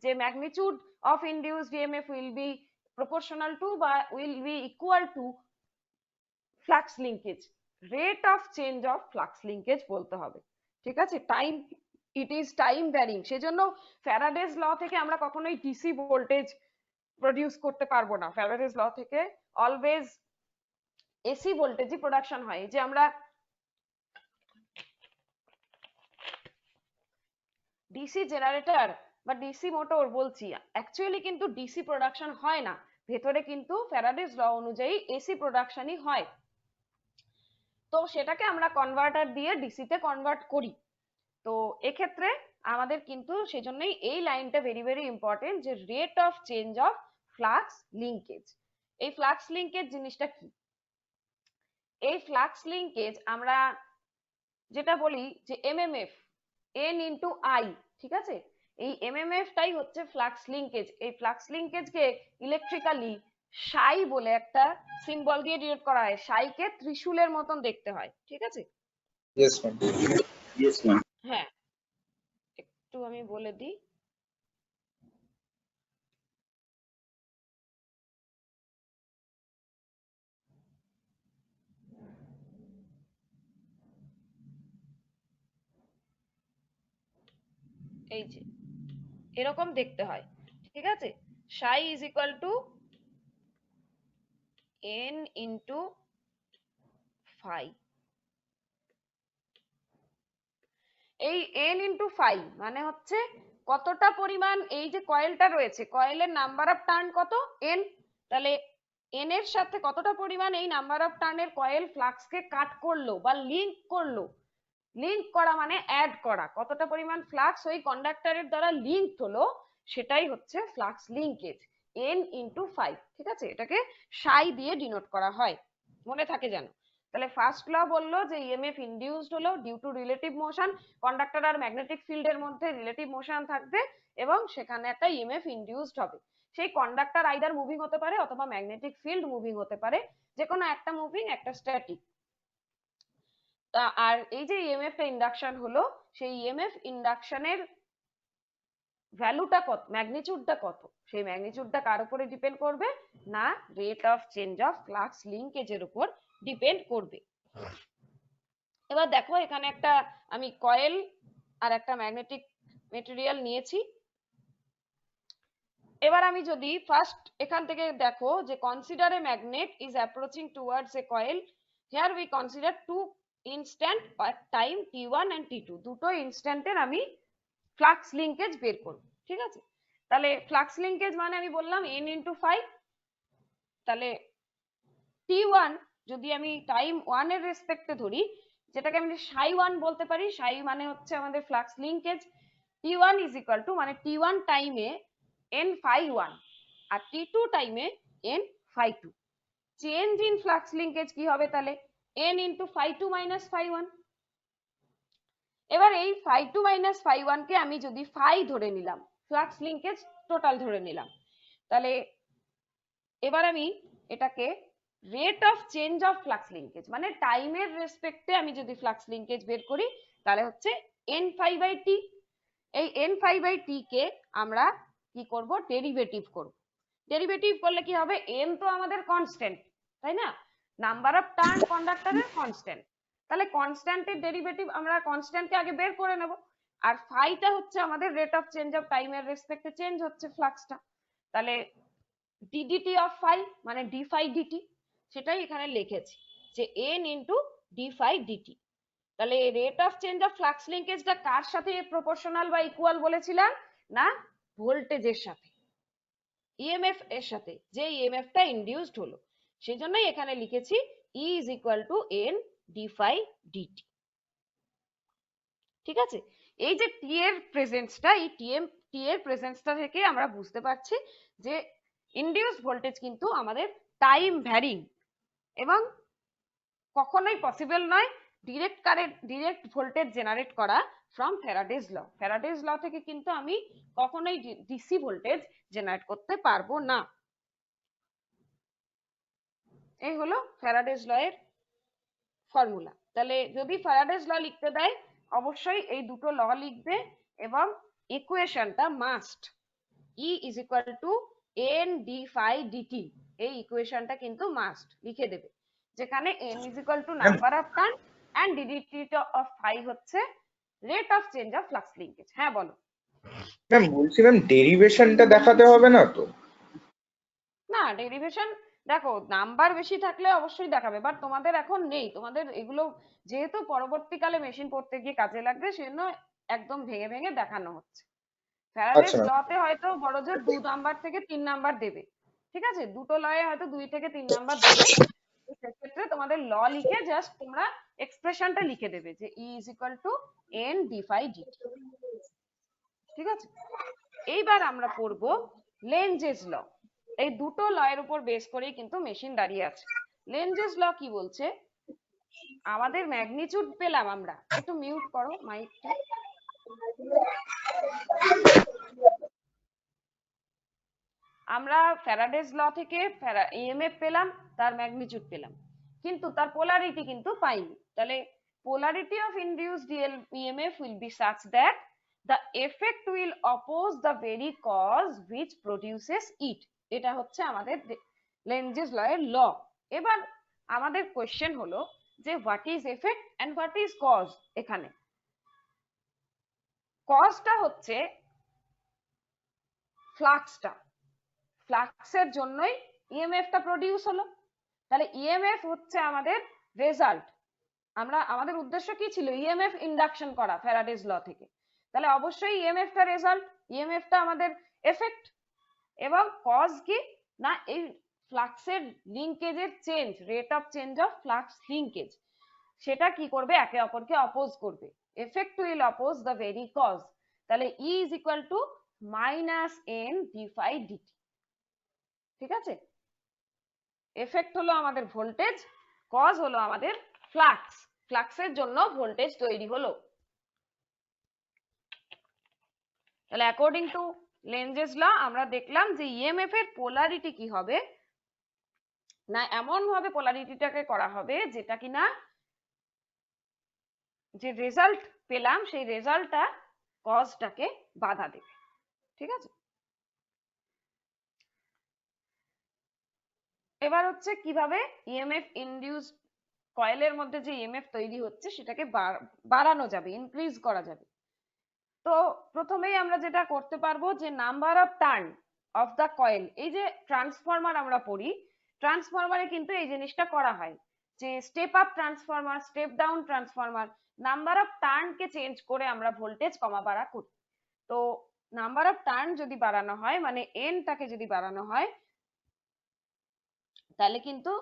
যে magnitude of induced EMF will be proportional to বা will be equal to flux linkage, rate of change of flux linkage বলতে হবে, ঠিক আছে। Time, it is time varying, সেজন্য ফ্যারাডেজ ল থেকে আমরা কখনোই ডিসি ভোল্টেজ প্রডিউস করতে পারবো না। ফ্যারাডেজ ল থেকে অলওয়েজ এসি ভোল্টেজই প্রোডাকশন হয়। যে আমরা ডিসি জেনারেটর বা ডিসি মোটর বলছি, অ্যাকচুয়ালি কিন্তু ডিসি প্রোডাকশন হয় না, ভেতরে কিন্তু ফ্যারাডেজ ল অনুযায়ী এসি প্রোডাকশনই হয়। তো সেটাকে আমরা কনভার্টার দিয়ে ডিসিতে কনভার্ট করি। তো এক্ষেত্রে আমাদের কিন্তু সেজন্যই এই লাইনটা ভেরি ভেরি ইম্পর্টেন্ট, যে rate of change of flux linkage. এই ফ্লাক্স লিঙ্কেজ জিনিসটা কি, এই ফ্লাক্স লিঙ্কেজ আমরা যেটা বলি যে এমএমএফ এন ইন্টু আই, ঠিক আছে, এই এমএমএফ টাই হচ্ছে ফ্লাক্স লিঙ্কেজ। এই ফ্লাক্স লিঙ্কেজকে ইলেকট্রিক্যালি সাই বলে একটা সিম্বল দিয়ে ডিনোট করা হয়। সাইকে ত্রিশূলের মতন দেখতে হয়, ঠিক আছে। Yes, ma'am. Yes ma'am. হ্যাঁ, একটু আমি বলে দিই। এই যে এরকম দেখতে হয়, ঠিক আছে। Psi is equal to N into phi. এই এন ইন্টু ফাই মানে হচ্ছে কতটা পরিমাণ এই যে কয়েলটা রয়েছে, কয়েলের নাম্বার অফ টার্ন কত, এন, তাহলে এন এর সাথে কতটা পরিমাণ এই নাম্বার অফ টার্নের কয়েল ফ্লাক্সকে কাট করলো বা লিংক করলো। লিংক করা মানে অ্যাড করা, কতটা পরিমাণ ফ্লাক্স ওই কন্ডাক্টরের দ্বারা লিংক হলো, সেটাই হচ্ছে flux linkage, N into phi, ঠিক আছে। এটাকে সাই দিয়ে ডিনোট করা হয়, মনে থাকে যেন। তাহলে ফার্স্ট ল বললো যে ইএমএফ ইনডিউসড হলো due to relative motion, conductor আর ম্যাগনেটিক ফিল্ডের মধ্যে রিলেটিভ মোশন থাকবে এবং সেখানে একটা ইএমএফ ইনডিউসড হবে। সেই কন্ডাক্টর আইদার মুভিং হতে পারে অথবা ম্যাগনেটিক ফিল্ড মুভিং হতে পারে, যে কোনো একটা মুভিং একটা স্ট্যাটিক। আর এই যে ইএমএফ টা ইন্ডাকশন হলো, সেই ইএমএফ ইন্ডাকশনের ভ্যালুটা কত, ম্যাগনিটিউডটা কত, সেই ম্যাগনিটিউডটা কার উপরে ডিপেন্ড করবে না, rate of change of flux লিঙ্কেজের উপর ডিপেন্ড করবে। এবার দেখো এখানে একটা আমি কয়েল আর একটা ম্যাগনেটিক মেটেরিয়াল নিয়েছি। এবার আমি যদি ফার্স্ট এখান থেকে দেখো যে consider a magnet is approaching towards a coil, here we consider two instant time t1 and t2, দুটো ইনস্ট্যান্টের আমি ফ্লাক্স লিঙ্কেজ বের করব, ঠিক আছে। তাহলে ফ্লাক্স লিঙ্কেজ মানে আমি বললাম n ইন্টু ফাই, তাহলে t1 যদি আমি টাইম 1 এর রেসপেক্টে ধরি, যেটাকে আমি সাই 1 বলতে পারি, সাই মানে হচ্ছে আমাদের flux linkage, t1 is equal to মানে t1 টাইমে n phi 1 আর t2 টাইমে n phi 2, change in flux linkage কি হবে তাহলে n into phi 2 minus phi 1। এবার এই phi 2 মাইনাস phi 1 কে আমি যদি phi ধরে নিলাম, ফ্লাক্স লিঙ্কেজ টোটাল ধরে নিলাম, তাহলে এবার আমি এটাকে rate of change of flux linkage মানে টাইমের রেসপেক্টে আমি যদি ফ্লাক্স লিঙ্কেজ বের করি তাহলে হচ্ছে n phi বাই t। এই n phi বাই t কে আমরা কি করব, ডেরিভেটিভ করব। ডেরিভেটিভ করলে কি হবে, n তো আমাদের কনস্ট্যান্ট, তাই না, নাম্বার অফ টার্ন কন্ডাক্টরের কনস্ট্যান্ট, তাহলে কনস্ট্যান্টের ডেরিভেটিভ আমরা কনস্ট্যান্টকে আগে বের করে নেব। আর ফাইটা হচ্ছে আমাদের রেট অফ চেঞ্জ অফ টাইমের রেসপেক্টে চেঞ্জ হচ্ছে ফ্লাক্সটা, তাহলে ddt অফ ফাই মানে d phi dt, সেটাই এখানে লিখেছি যে n into d phi dt। তাহলে rate of change of flux লিঙ্কেজটা কার সাথে প্রপোর্শনাল বা ইকুয়াল বলেছিলাম না, ভোল্টেজের সাথে, ইএমএফ এর সাথে, যে ইএমএফ টা ইনডিউসড হলো, সেজন্যই এখানে লিখেছি E is equal to n d phi dt, ঠিক আছে। এই যে টি এর প্রেজেন্সটা, এই টি এর প্রেজেন্সটা থেকে আমরা বুঝতে পারছি যে ইনডিউসড ভোল্টেজ কিন্তু আমাদের টাইম ভ্যারিং এবং কখনোই পসিবল নয় direct current, direct voltage generate করা ফ্রম ফ্যারাডেজ ল। ফ্যারাডেজ ল থেকে কিন্তু আমি কখনোই ডিসি ভোল্টেজ জেনারেট করতে পারবো না। এই হলো ফ্যারাডেজ ল এর ফর্মুলা। তাহলে যদি ফ্যারাডেজ ল লিখতে দেয় অবশ্যই এই দুটো ল লিখবে এবং ইকুয়েশনটা must E is equal to n d phi dt, এই ইকুয়েশনটা কিন্তু মাস্ট লিখে দেবে, যেখানে n is equal to number of turn and ddt of phi হচ্ছে rate of change of flux linkage. হ্যাঁ বলো। ম্যাম বলছি ম্যাম ডেরিভেশনটা দেখাতে হবে না তো? না, ডেরিভেশন দেখো নাম্বার বেশি থাকলে অবশ্যই দেখাবে, বাট তোমাদের এখন নেই, তোমাদের এগুলো যেহেতু পরবর্তীকালে মেশিন পড়তে গিয়ে কাজে লাগবে সেজন্য একদম ভেঙে ভেঙে দেখানো হচ্ছে। ফ্যারাডেজ আচ্ছা লতে হয়তো বড় জোর 2 নাম্বার থেকে 3 নাম্বার দেবে, ঠিক আছে, দুটো লয়ে হয়তো 2 থেকে 3 নাম্বার দেবে। সেক্ষেত্রে তোমাদের ল লিখে জাস্ট তোমরা এক্সপ্রেশনটা লিখে দেবে যে E is equal to n d phi dt, ঠিক আছে। এইবার আমরা পড়ব লেনজেস ল। এই দুটো ল এর উপর বেস করেই কিন্তু মেশিন দাঁড়িয়ে আছে। লেনজেস ল কি বলছে, আমাদের ম্যাগনিটিউড পেলাম আমরা, একটু মিউট করো মাইকটা। আমরা ফ্যারাডেজ ল থেকে ইএমএফ পেলাম, তার ম্যাগনিটিউড পেলাম, কিন্তু তার পোলারিটি কিন্তু পাইনি। তাহলে polarity of induced EMF will B such that the effect will oppose the very cause which produces it। এটা হচ্ছে আমাদের লেনজেস ল এর ল। এবার আমাদের কোশ্চেন হলো যে what is effect and what is cause. এখানে কজটা হচ্ছে ফ্লাক্সটা, ফ্লাক্সের জন্যই ইএমএফটা প্রডিউস হলো। তাহলে ইএমএফ হচ্ছে আমাদের রেজাল্ট। আমাদের উদ্দেশ্য কি ছিল? ইএমএফ ইন্ডাকশন করা ফ্যারাডেজ ল থেকে। তাহলে অবশ্যই ইএমএফটা রেজাল্ট, ইএমএফটা আমাদের এফেক্ট। এবং কজ কি না, এই ফ্লাক্সের লিঙ্কেজের চেঞ্জ, rate of change of flux linkage, সেটা কি করবে? একে অপরকে অপোজ করবে। Effect will oppose the very cause. তাহলে E is equal to minus N D phi DT. ঠিক আছে, এফেক্ট হলো আমাদের ভোল্টেজ, কজ হলো আমাদের ফ্লাক্স, ফ্লাক্সের জন্য ভোল্টেজ তৈরি হলো। তাহলে অ্যাকর্ডিং টু লেনজেস ল আমরা দেখলাম যে ইএমএফ এর পোলারিটি কি হবে না, এমন ভাবে পোলারিটিটাকে করা হবে যেটা কিনা যে রেজাল্ট পেলাম সেই রেজাল্টটা কজটাকে বাধা দেবে। ঠিক আছে, এবার হচ্ছে কিভাবে ইএমএফ ইনডিউসড কয়েলের মধ্যে যে ইএমএফ তৈরি হচ্ছে সেটাকে বাড়ানো যাবে, ইনক্রিজ করা যাবে। তো প্রথমেই আমরা যেটা করতে পারবো যে number of turn of the coil. এই যে ট্রান্সফরমার আমরা পড়ি, ট্রান্সফরমারে কিন্তু এই জিনিসটা করা হয় যে step up transformer, step down transformer, number of টার্নকে চেঞ্জ করে আমরা ভোল্টেজ কমা বাড়া করি। তো নাম্বার অফ টার্ন যদি বাড়ানো হয়, মানে এনটাকে যদি বাড়ানো হয়, তাহলে কিন্তু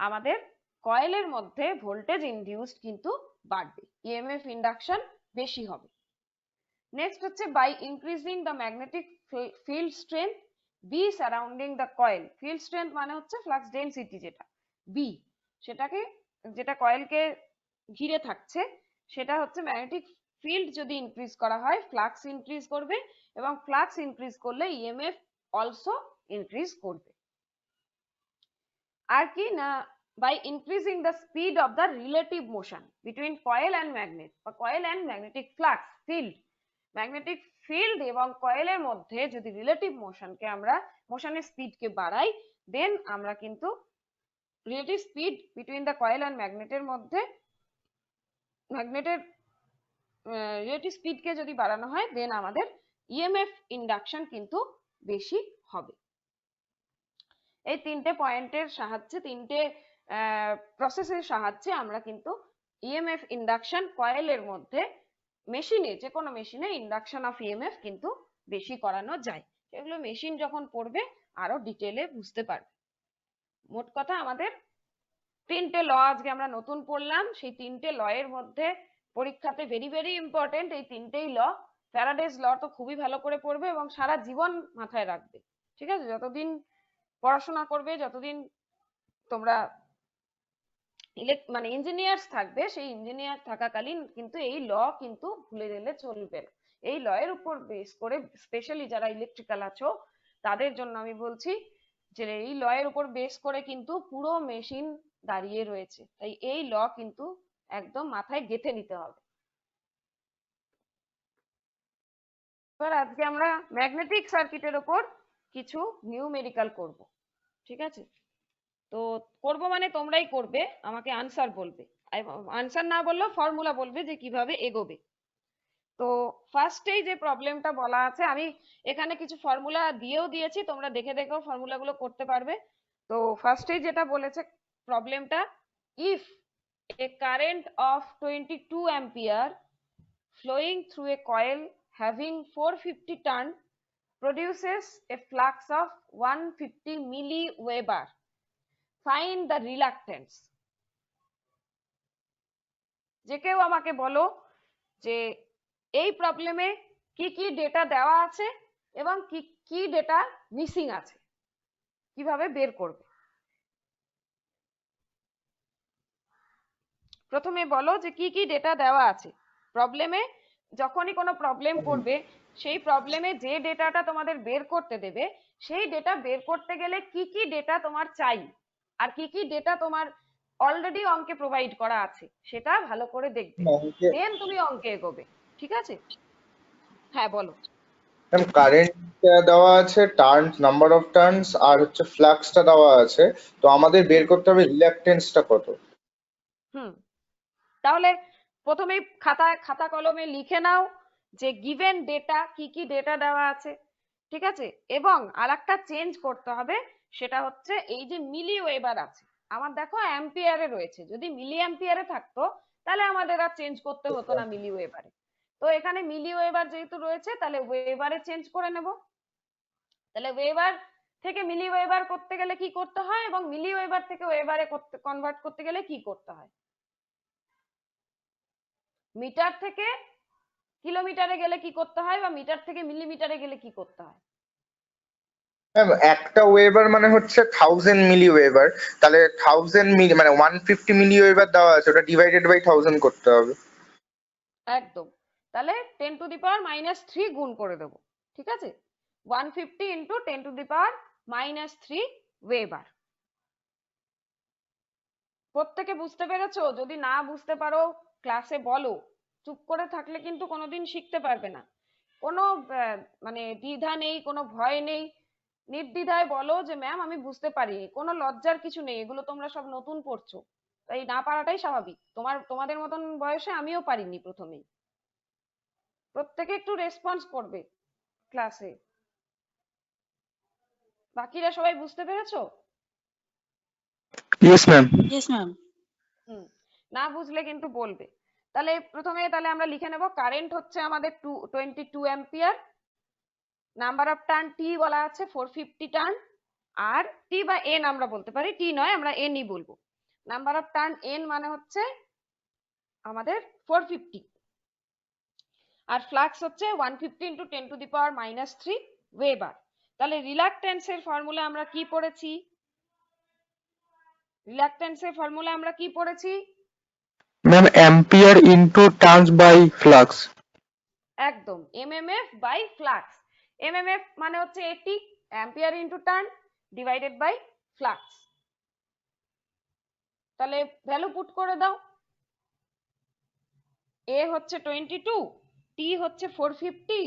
আমাদের কয়েলের মধ্যে ভোল্টেজ ইনডিউসড কিন্তু বাড়বে, ইএমএফ ইন্ডাকশন বেশি হবে। নেক্সট হচ্ছে by increasing the magnetic field strength B surrounding the coil. Field strength মানে হচ্ছে ফ্লাক্স ডেনসিটি, যেটা বি, সেটাকে যেটা কয়েলকে ঘিরে থাকছে সেটা হচ্ছে ম্যাগনেটিক ফিল্ড যদি ইনক্রিজ করা হয় ফ্লাক্স ইনক্রিজ করবে, এবং ফ্লাক্স ইনক্রিজ করলে ইএমএফ অলসো ইনক্রিজ করবে। আর কি না, by increasing the speed of the relative motion between coil and magnet বা coil and magnetic flux field, magnetic field এবং কয়েলের মধ্যে যদি রিলেটিভ মোশনকে আমরা মোশনের স্পিডকে বাড়াই, দেন আমরা কিন্তু relative speed between the coil and ম্যাগনেটের মধ্যে, ম্যাগনেটের রিলেটিভ স্পিডকে যদি বাড়ানো হয় দেন আমাদের ইএমএফ ইন্ডাকশন কিন্তু বেশি হবে। এই তিনটে পয়েন্টের সাহায্যে, তিনটে প্রসেসের সাহায্যে আমরা কিন্তু ইএমএফ ইন্ডাকশন কয়েলের মধ্যে, মেশিনে, যে কোনো মেশিনে ইন্ডাকশন অফ ইএমএফ কিন্তু বেশি করানো যায়। সেগুলো মেশিন যখন পড়বে আরো ডিটেলে বুঝতে পারবে। মোট কথা আমাদের তিনটে ল আজকে আমরা নতুন পড়লাম, সেই তিনটে ল এর মধ্যে পরীক্ষাতে ভেরি ভেরি ইম্পর্টেন্ট এই তিনটেই ল। ফ্যারাডেজ ল তো খুবই ভালো করে পড়বে এবং সারা জীবন মাথায় রাখবে। ঠিক আছে, যতদিন পড়াশোনা করবে, যতদিন তোমরা মানে ইঞ্জিনিয়ার্স থাকবে, সেই ইঞ্জিনিয়ার থাকাকালীন কিন্তু এই ল কিন্তু ভুলে গেলে চলবে না। এই ল এর উপর বেস করে স্পেশালি যারা ইলেকট্রিক্যাল আছো তাদের জন্য আমি বলছি যে এই ল এর উপর বেস করে কিন্তু পুরো মেশিন দাঁড়িয়ে রয়েছে। তাই এই ল কিন্তু একদম মাথায় গেঁথে নিতে হবে। এবার আজকে আমরা ম্যাগনেটিক সার্কিটের উপর কিছু নিউমেরিক্যাল করব। ঠিক আছে, তো করবো মানে তোমরাই করবে, আমাকে আনসার বলবে, আনসার না বললেও ফর্মুলা বলবে যে কিভাবে এগোবে। তো ফার্স্টেই যে প্রবলেমটা বলা আছে, আমি এখানে কিছু ফর্মুলা দিয়েও দিয়েছি, তোমরা দেখে দেখেও ফর্মুলাগুলো করতে পারবে। তো ফার্স্টেই যেটা বলেছে প্রবলেমটা, if A current of 22 ampere flowing through a coil having 450 turn produces a flux of 150 milliweber, find the reluctance। যে কেউ আমাকে বলো যে এই প্রবলেমে কি কি ডেটা দেওয়া আছে এবং কি কি ডেটা মিসিং আছে, কিভাবে বের করবে। প্রথমে বলো যে কি কি ডেটা দেওয়া আছে প্রবলেমে। যখনই কোনো প্রবলেম করবে সেই প্রবলেমে যে ডেটাটা তোমাদের বের করতে দেবে সেই ডেটা বের করতে গেলে কি কি ডেটা তোমার চাই আর কি কি ডেটা তোমার অলরেডি অঙ্কে প্রোভাইড করা আছে সেটা ভালো করে দেখবে, দেন তুমি অঙ্কে এগোবে। ঠিক আছে, হ্যাঁ বলো। ম্যাম কারেন্ট দেওয়া আছে, টার্নস, নাম্বার অফ টার্নস, আর হচ্ছে ফ্লাক্সটা দেওয়া আছে। তো আমাদের বের করতে হবে রিল্যাকটেন্সটা কত। হুম, তাহলে প্রথমেই খাতা কলমে লিখে নাও যে গিভেন ডেটা কি কি ডেটা দেওয়া আছে। ঠিক আছে, এবং আরেকটা চেঞ্জ করতে হবে, সেটা হচ্ছে এই যে মিলি ওয়েবার আছে আমার দেখো অ্যাম্পিয়ারে রয়েছে, যদি মিলি অ্যাম্পিয়ারে থাকতো তাহলে আমাদের আর চেঞ্জ করতে হতো না মিলি ওয়েবারে। তো এখানে মিলি ওয়েবার যেহেতু রয়েছে তাহলে ওয়েবারে চেঞ্জ করে নেব। তাহলে ওয়েবার থেকে মিলি ওয়েবার করতে গেলে কি করতে হয় এবং মিলি ওয়েবার থেকে ওয়েবারে কনভার্ট করতে গেলে কি করতে হয়। মিটার থেকে কিলোমিটারে গেলে কি করতে হয় বা মিটার থেকে মিলিমিটারে গেলে কি করতে হয়। ম্যাম একটা ওয়েবার মানে হচ্ছে 1000 মিলি ওয়েবার, তাহলে 1000 মিলি মানে 150 মিলি ওয়েবার দেওয়া আছে, ওটা ডিভাইডেড বাই 1000 করতে হবে। একদম, তাহলে 10⁻³ গুণ করে দেবো। ঠিক আছে, 150 ইন্টু 10⁻³ ওয়েবার। প্রত্যেকে বুঝতে পেরেছো? যদি না বুঝতে পারো ক্লাসে বলো, চুপ করে থাকলে কিন্তু কোনোদিন শিখতে পারবে না। কোনো মানে দ্বিধা নেই, কোনো ভয় নেই, নির্দ্বিধায় বলো যে ম্যাম আমি বুঝতে পারিনি। কোনো লজ্জার কিছু নেই, এগুলো তোমরা সব নতুন পড়ছো, তাই না পারাটাই স্বাভাবিক। তোমাদের মতন বয়সে আমিও পারিনি প্রথমেই। প্রত্যেকে একটু রেসপন্স করবে ক্লাসে। বাকিরা সবাই বুঝতে পেরেছো? Yes, ma'am. Yes, ma'am. হুম, না বুঝলে কিন্তু বলবে। তাহলে আমরা লিখে নেব কারেন্ট হচ্ছে আমাদের 22 অ্যাম্পিয়ার, নাম্বার অফ টার্ন টি বলা আছে 450 টার্ন, আর টি বা এন আমরা বলতে পারি, টি নয় আমরা এনই বলবো। নাম্বার অফ টার্ন এন মানে হচ্ছে আমাদের 450, আর ফ্লাক্স হচ্ছে 150 ইন্টু 10⁻³ ওয়েবার। তাহলে রিলাক্টেন্সের ফর্মুলা আমরা কি পড়েছি? রিলাক্টেন্সের ফর্মুলা আমরা কি পড়েছি? Ma'am, ampere into turns by flux. একদম, এমএমএফ বাই ফ্লাক্স। এমএমএফ মানে হচ্ছে এটি, ampere into turn divided by flux. তাহলে ভ্যালু পুট করে দাও। এ হচ্ছে 22, টি হচ্ছে 450,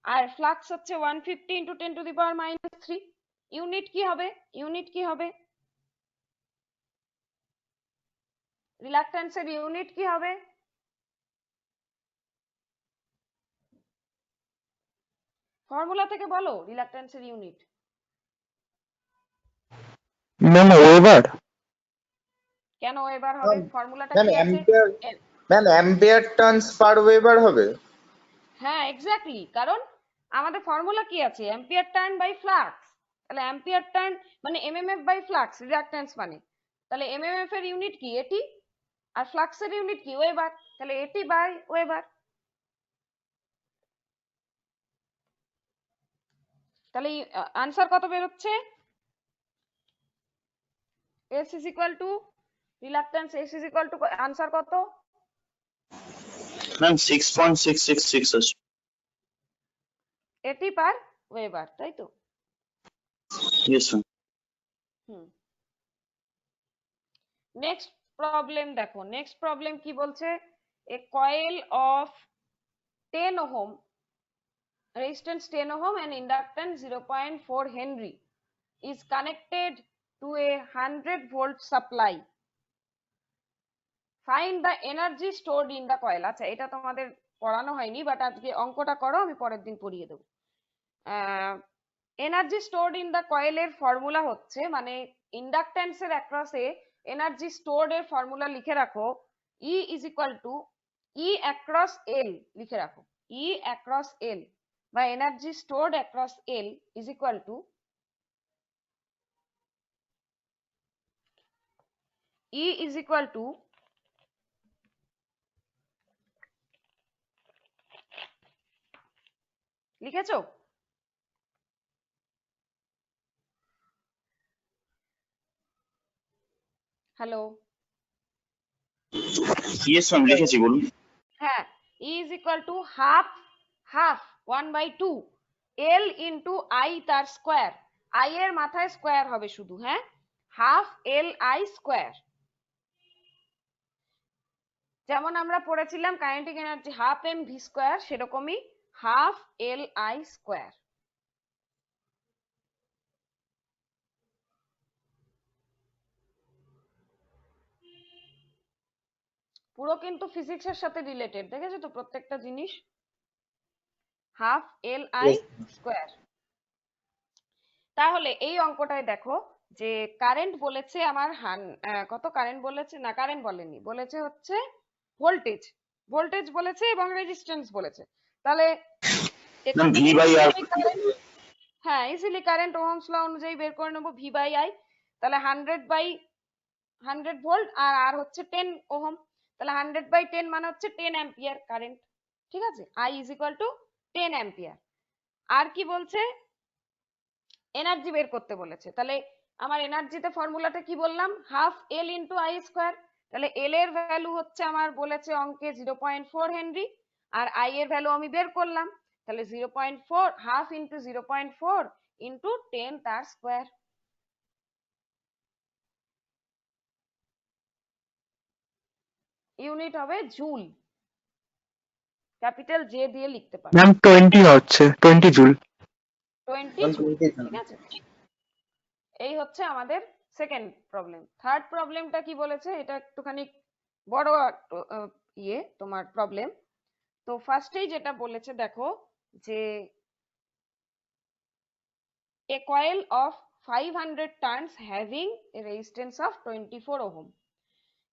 আর ফ্লাক্স হচ্ছে 150 ইন্টু 10⁻³ ইউনিট কি হবে? রিলাক্টেন্সের ইউনিট কি হবে? ফর্মুলা থেকে বলো রিলাক্টেন্সের ইউনিট। Ma'am, Weber. কেন এবার হবে? ফর্মুলাটা ম্যাম কি আছে? Ampere, ma'am ampere turns per weber হবে। হ্যাঁ এক্স্যাক্টলি, কারণ আমাদের ফর্মুলা কি আছে? Ampere turn by flux. তাহলে অ্যাম্পিয়ার টার্ন মানে এমএমএফ বাই ফ্লাক্স, রিলাক্টেন্স মানে। তাহলে এমএমএফ এর ইউনিট কি? এটি, আর ফ্লাক্সের ইউনিট কি? ওয়েবার। তাহলে এটি বাই ওয়েবার। তাহলে আনসার কত বেরোচ্ছে? S is equal to reluctance, S is equal to answer কত? ম্যাম 6.666 আছে। এটি পার ওয়েবার, তাই তো? Yes ma'am. Hmm, next problem দেখো। নেক্সট প্রবলেম কি বলছে? A coil of 10 ohm, resistance 10 ohm and inductance 0.4 Henry is connected to a 100-volt supply. Find the energy stored in the coil. আচ্ছা, এটা তোমাদের পড়ানো হয়নি, বাট আজকে অঙ্কটা করো, আমি পরের দিন পড়িয়ে দেবো। এনার্জি স্টোরড ইন দ্য কয়েলের ফর্মুলা হচ্ছে, মানে ইন্ডাকট্যান্সের অ্যাক্রসে এনার্জি স্টোরড এর ফর্মুলা লিখে রাখো। E is equal to E across L লিখে রাখো। E across L বা energy stored across L is equal to E is equal to লিখেছো? হ্যালো, ইয়েস ম্যাম লিখেছি, বলুন। হ্যাঁ, E is equal to half 1/2 L into I তার square, I এর মাথায় স্কোয়ার হবে শুধু, হ্যাঁ, হাফ LI স্কোয়ার। যেমন আমরা পড়েছিলাম kinetic energy half mv square, সেরকমই হাফ LI স্কোয়ার। পুরো কিন্তু ফিজিক্সের সাথে রিলেটেড, দেখেছো তো প্রত্যেকটা জিনিস, হাফ LI স্কোয়ার। তাহলে এই অঙ্কটায় দেখো যে কারেন্ট বলেছে আমার কত কারেন্ট বলেছে, না কারেন্ট বলেনি, বলেছে হচ্ছে ভোল্টেজ, ভোল্টেজ বলেছে এবং রেজিস্ট্যান্স বলেছে। তাহলে এখান থেকে হ্যাঁ ইজিলি কারেন্ট ওহমস ল অনুযায়ী বের করে নেবো ভি বাই আই। তাহলে 100/100 ভোল্ট আর আর হচ্ছে 10 ওহম, তাহলে 100/10 মানে হচ্ছে 10 অ্যাম্পিয়ার কারেন্ট, ঠিক আছে, I is equal to 10 ampere. আর কি বলছে, এনার্জি বের করতে বলেছে। তাহলে আমার এনার্জিতে ফর্মুলাটা কি বললাম, half L into I square. তাহলে এল এর ভ্যালু হচ্ছে আমার বলেছে অঙ্কে 0.4 হেনরি, আর আই এর ভ্যালু আমি বের করলাম, তাহলে 0.4 হাফ ইন্টু 0.4 ইন্টু 10 তার স্কোয়ার। ইউনিট হবে জুল, ক্যাপিটাল জে দিয়ে লিখতে পারো। ম্যাম 20 হচ্ছে, 20 জুল। 20 জুল, ঠিক আছে। এই হচ্ছে আমাদের সেকেন্ড প্রবলেম। থার্ড প্রবলেমটা কি বলেছে, এটা একটুখানি বড় তোমার প্রবলেম। তো ফার্স্টেই যেটা বলেছে দেখো যে a coil of 500 turns having a resistance of 24 ohm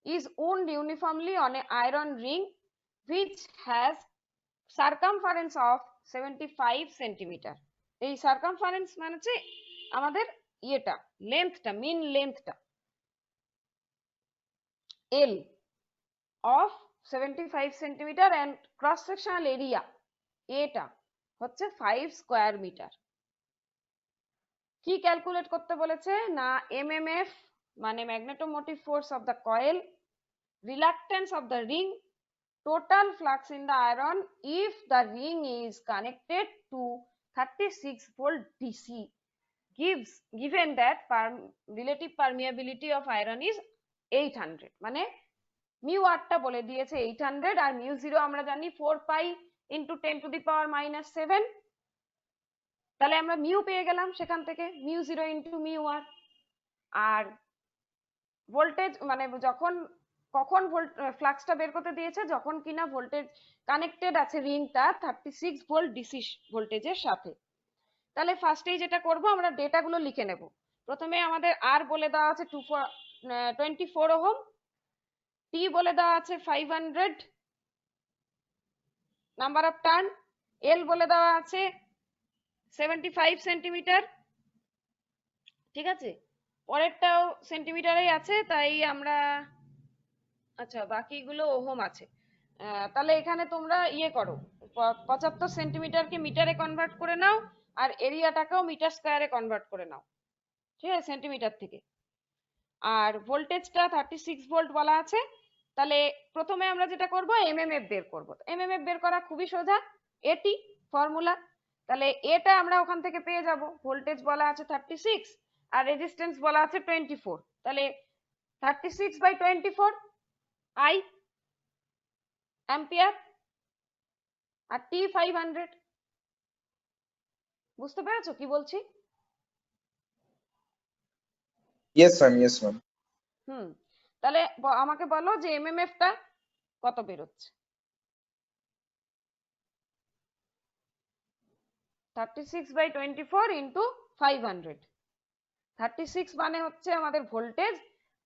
is wound uniformly on a iron ring which has circumference of 75 centimeter. এই সার্কামফারেন্স মানে হচ্ছে আমাদের ইয়েটা, লেন্থটা, মিন লেন্থটা, L of 75 centimeter and cross sectional area এটা হচ্ছে 5 স্কয়ার মিটার। কি calculate করতে বলেছে না, MMF মানে magnetomotive force of the coil, reluctance of the ring, total flux in the iron if the ring is connected to 36 volt DC given that relative permeability of iron is 800, মানে mu আরটা বলে দিয়েছে 800 আর mu zero আমরা জানি 4 pi into 10 to the power -7। তাহলে আমরা mu পেয়ে গেলাম সেখান থেকে, মিউ জিরো ইন্টু মিউ আর। আর ভোল্টেজ মানে যখন কখন ফ্লাক্সটা বের করতে দিয়েছে, যখন কিনা ভোল্টেজ কানেক্টেড আছে রিংটা 36 ভোল্ট ডিসি ভোল্টেজের সাথে। তাহলে ফার্স্টেই যেটা করব, আমরা ডেটাগুলো লিখে নেব। প্রথমে আমাদের আর বলে দেওয়া আছে 24 ওহম, টি বলে দেওয়া আছে 500 নাম্বার অফ টার্ন, এল বলে দেওয়া আছে 75 সেন্টিমিটার, ঠিক আছে, পরেরটাও সেন্টিমিটারেই আছে তাই আমরা, আচ্ছা বাকিগুলো ওহম আছে। তাহলে এখানে তোমরা ইয়ে করো, 75 সেন্টিমিটারকে মিটারে কনভার্ট করে নাও আর এরিয়াটাকেও মিটার স্কয়ারে কনভার্ট করে নাও, ঠিক আছে, সেন্টিমিটার থেকে। আর ভোল্টেজটা 36 ভোল্ট বলা আছে, তাহলে প্রথমে আমরা যেটা করব এমএমএফ বের করব। এমএমএফ বের করা খুবই সোজা, এটি ফর্মুলা। তাহলে এটা আমরা ওখান থেকে পেয়ে যাব, ভোল্টেজ বলা আছে 36 আর রেজিস্ট্যান্স বলা আছে 24, তাহলে 36/24 আই অ্যাম্পিয়ার আর টি 500। বুঝতে পেরেছো কি বলছি? Yes ma'am, yes ma'am. তাহলে আমাকে বলো যে এমএমএফ টা কত বেরোচ্ছে। 36/24 ইন্টু 500। 36 মানে হচ্ছে আমাদের ভোল্টেজ,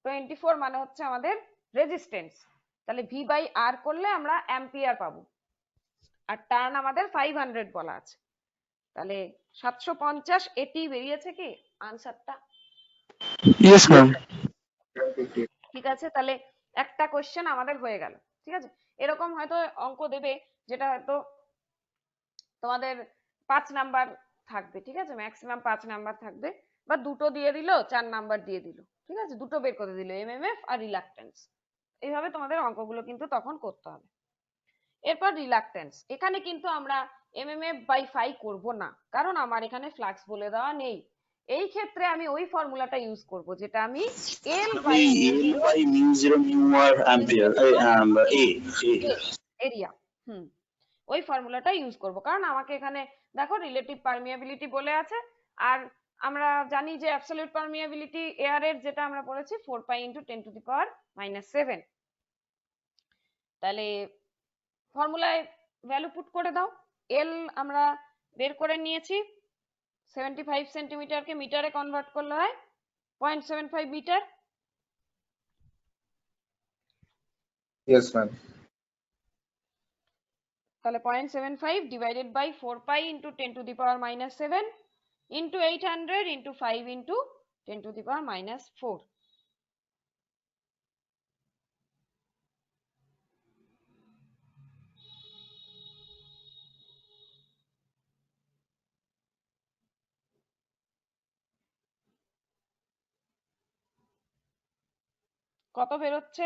24 মানে হচ্ছে আমাদের রেজিস্ট্যান্স। তাহলে ভি বাই আর করলে আমরা অ্যাম্পিয়ার পাবো, আর টার্ন আমাদের 500 বলা আছে। তাহলে 750 এটি বেরিয়েছে কি আনসারটা? Yes ma'am. ঠিক আছে, তাহলে একটা কোশ্চেন আমাদের হয়ে গেল। ঠিক আছে, এরকম হয়তো অঙ্ক দেবে যেটা হয়তো তোমাদের 5 নাম্বার থাকবে, ঠিক আছে, ম্যাক্সিমাম 5 নাম্বার থাকবে, বা দুটো দিয়ে দিল 4 নাম্বার দিয়ে দিল, ঠিক আছে, দুটো বের করে দিল এমএমএফ আর রিলাক্টেন্স, এইভাবে তোমাদের অঙ্কগুলো কিন্তু তখন করতে হবে। এরপর রিলাক্টেন্স, এখানে কিন্তু আমরা এমএমএফ বাই ফাই করব না, কারণ আমার এখানে ফ্লাক্স বলে দেওয়া নেই। এই ক্ষেত্রে আমি ওই ফর্মুলাটা ইউজ করব যেটা আমি L by L by mu zero mu R ampere area, ওই ফর্মুলাটা ইউজ করব, কারণ আমাকে এখানে দেখো রিলেটিভ পারমিয়াবিলিটি বলে আছে, আর আমরা জানি যে অ্যাবসলিউট পারমিয়াবিলিটি এয়ারের যেটা আমরা পড়েছি 4 পাই ইন্টু 10⁻⁷। তাহলে ফর্মুলায় ভ্যালু পুট করে দাও। এল আমরা বের করে নিয়েছি, 75 সেন্টিমিটারকে মিটারে কনভার্ট করলে হয় 0.75 মিটার। Yes ma'am. তাহলে 0.75 divided by 4 pi into 10⁻⁷ into 800 into 5 into 10⁻⁴। কত বেরোচ্ছে?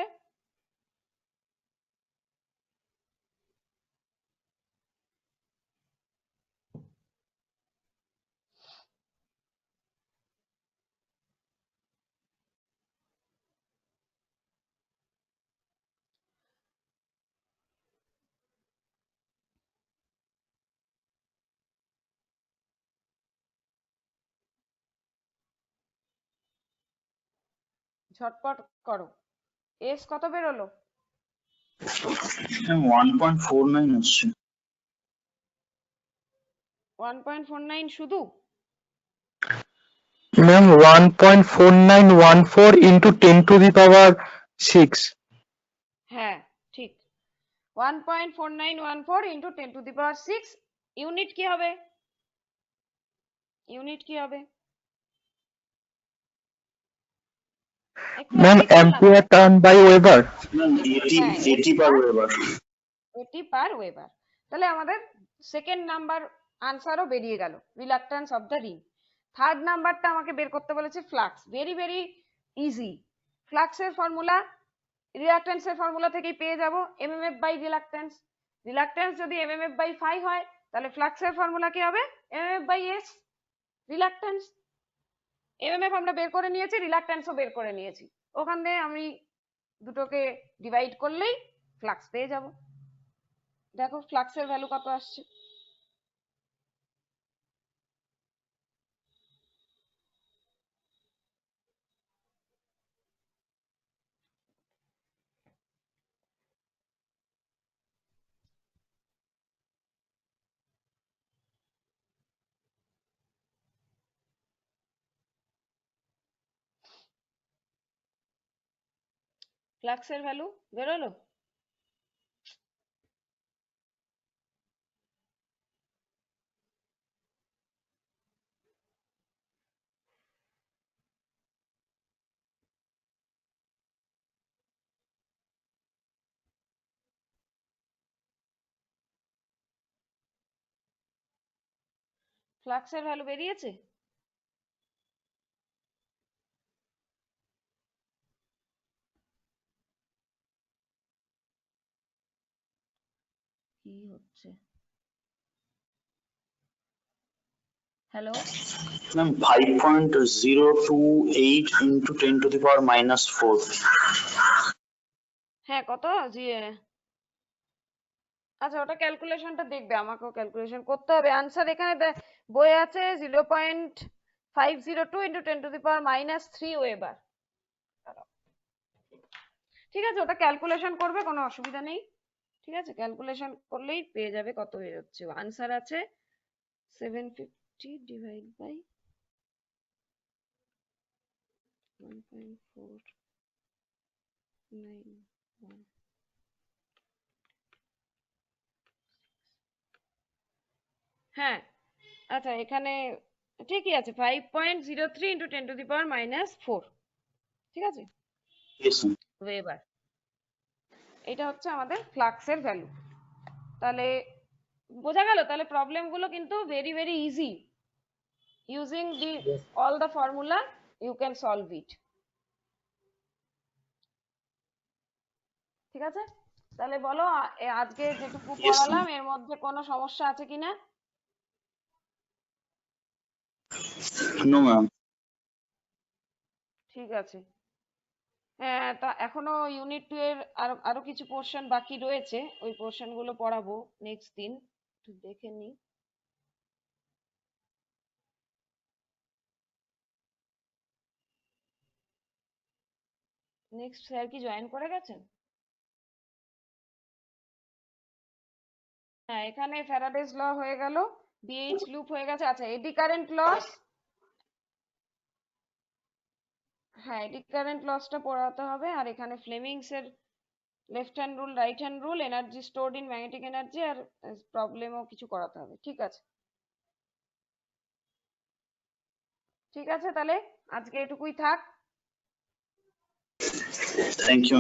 ঝটপট করো। এস কত বেরোলো? 1.49 আসছে। 1.49 শুধু? Ma'am 1.4914 into 10⁶। হ্যাঁ ঠিক, 1.4914 ইন্টু 10⁶। ইউনিট কি হবে? ইউনিট কি হবে? একটু ম্যাম আগেই করলাম। Ampere turn by weber. Ma'am 80 per weber. 80 per weber. তাহলে আমাদের সেকেন্ড নাম্বার আনসারও বেরিয়ে গেল, reluctance of the ring. Third নাম্বারটা আমাকে বের করতে বলেছে ফ্লাক্স। Very very easy. ফ্লাক্সের ফর্মুলা রিলাক্টেন্সের ফর্মুলা থেকেই পেয়ে যাব, এমএমএফ বাই রিলাক্টেন্স। রিলাক্টেন্স যদি এমএমএফ বাই ফাই হয়, তাহলে ফ্লাক্সের ফর্মুলা কি হবে? MMF by S. Reluctance MMF আমরা বের করে নিয়েছি, রিলাক্টেন্সও বের করে নিয়েছি, ওখান থেকে আমি দুটোকে ডিভাইড করলেই ফ্লাক্স পেয়ে যাব। দেখো ফ্লাক্সের ভ্যালু কত আসছে। ফ্লাক্সের ভ্যালু বেরোলো? ফ্লাক্সের ভ্যালু বেরিয়েছে? কি হচ্ছে? Hello ma'am 5.028 into 10⁻⁴। হ্যাঁ কত জি? আচ্ছা ওটা ক্যালকুলেশনটা দেখবে, আমাকেও ক্যালকুলেশন করতে হবে। আনসার এখানে বই আছে 0.502 ইন্টু 10⁻³ ওয়েবার। ঠিক আছে, ওটা ক্যালকুলেশন করবে, কোনো অসুবিধা নেই। ঠিক আছে, ক্যালকুলেশন করলেই পেয়ে যাবে কত বেরোচ্ছে। আনসার আছে 750 ডিভাইড বাই 1.491। হ্যাঁ আচ্ছা এখানে ঠিকই আছে, 5.03 ইন্টু 10⁻⁴। ঠিক আছে ওয়েবার। এটা হচ্ছে আমাদের ফ্লাক্সের ভ্যালু। তাহলে বোঝা গেল? তাহলে প্রবলেম গুলো কিন্তু very very easy, using the all the formula you can solve it. ঠিক আছে, তাহলে বলো আজকে যেটুকু Yes, ma'am. পড়ালাম এর মধ্যে কোনো সমস্যা আছে কিনা? No, ma'am. ঠিক আছে। হ্যাঁ, তা এখনো ইউনিট 2 এর আরো কিছু পোর্শন বাকি রয়েছে, ওই পোর্শন গুলো পড়াবো নেক্সট দিন, একটু দেখে নি। নেক্সট স্যার কি জয়েন করে গেছেন? হ্যাঁ, এখানে ফ্যারাডেজ ল হয়ে গেল, বিএইচ লুপ হয়ে গেছে। আচ্ছা, এডি কারেন্ট লস, হ্যাঁ এডি কারেন্ট লসটা পড়াতে হবে। আর এখানে ফ্লেমিংস এর left hand rule, right hand rule, energy stored in magnetic energy, আর প্রবলেমও কিছু করাতে হবে। ঠিক আছে, ঠিক আছে, তাহলে আজকে এটুকুই থাক। Thank you.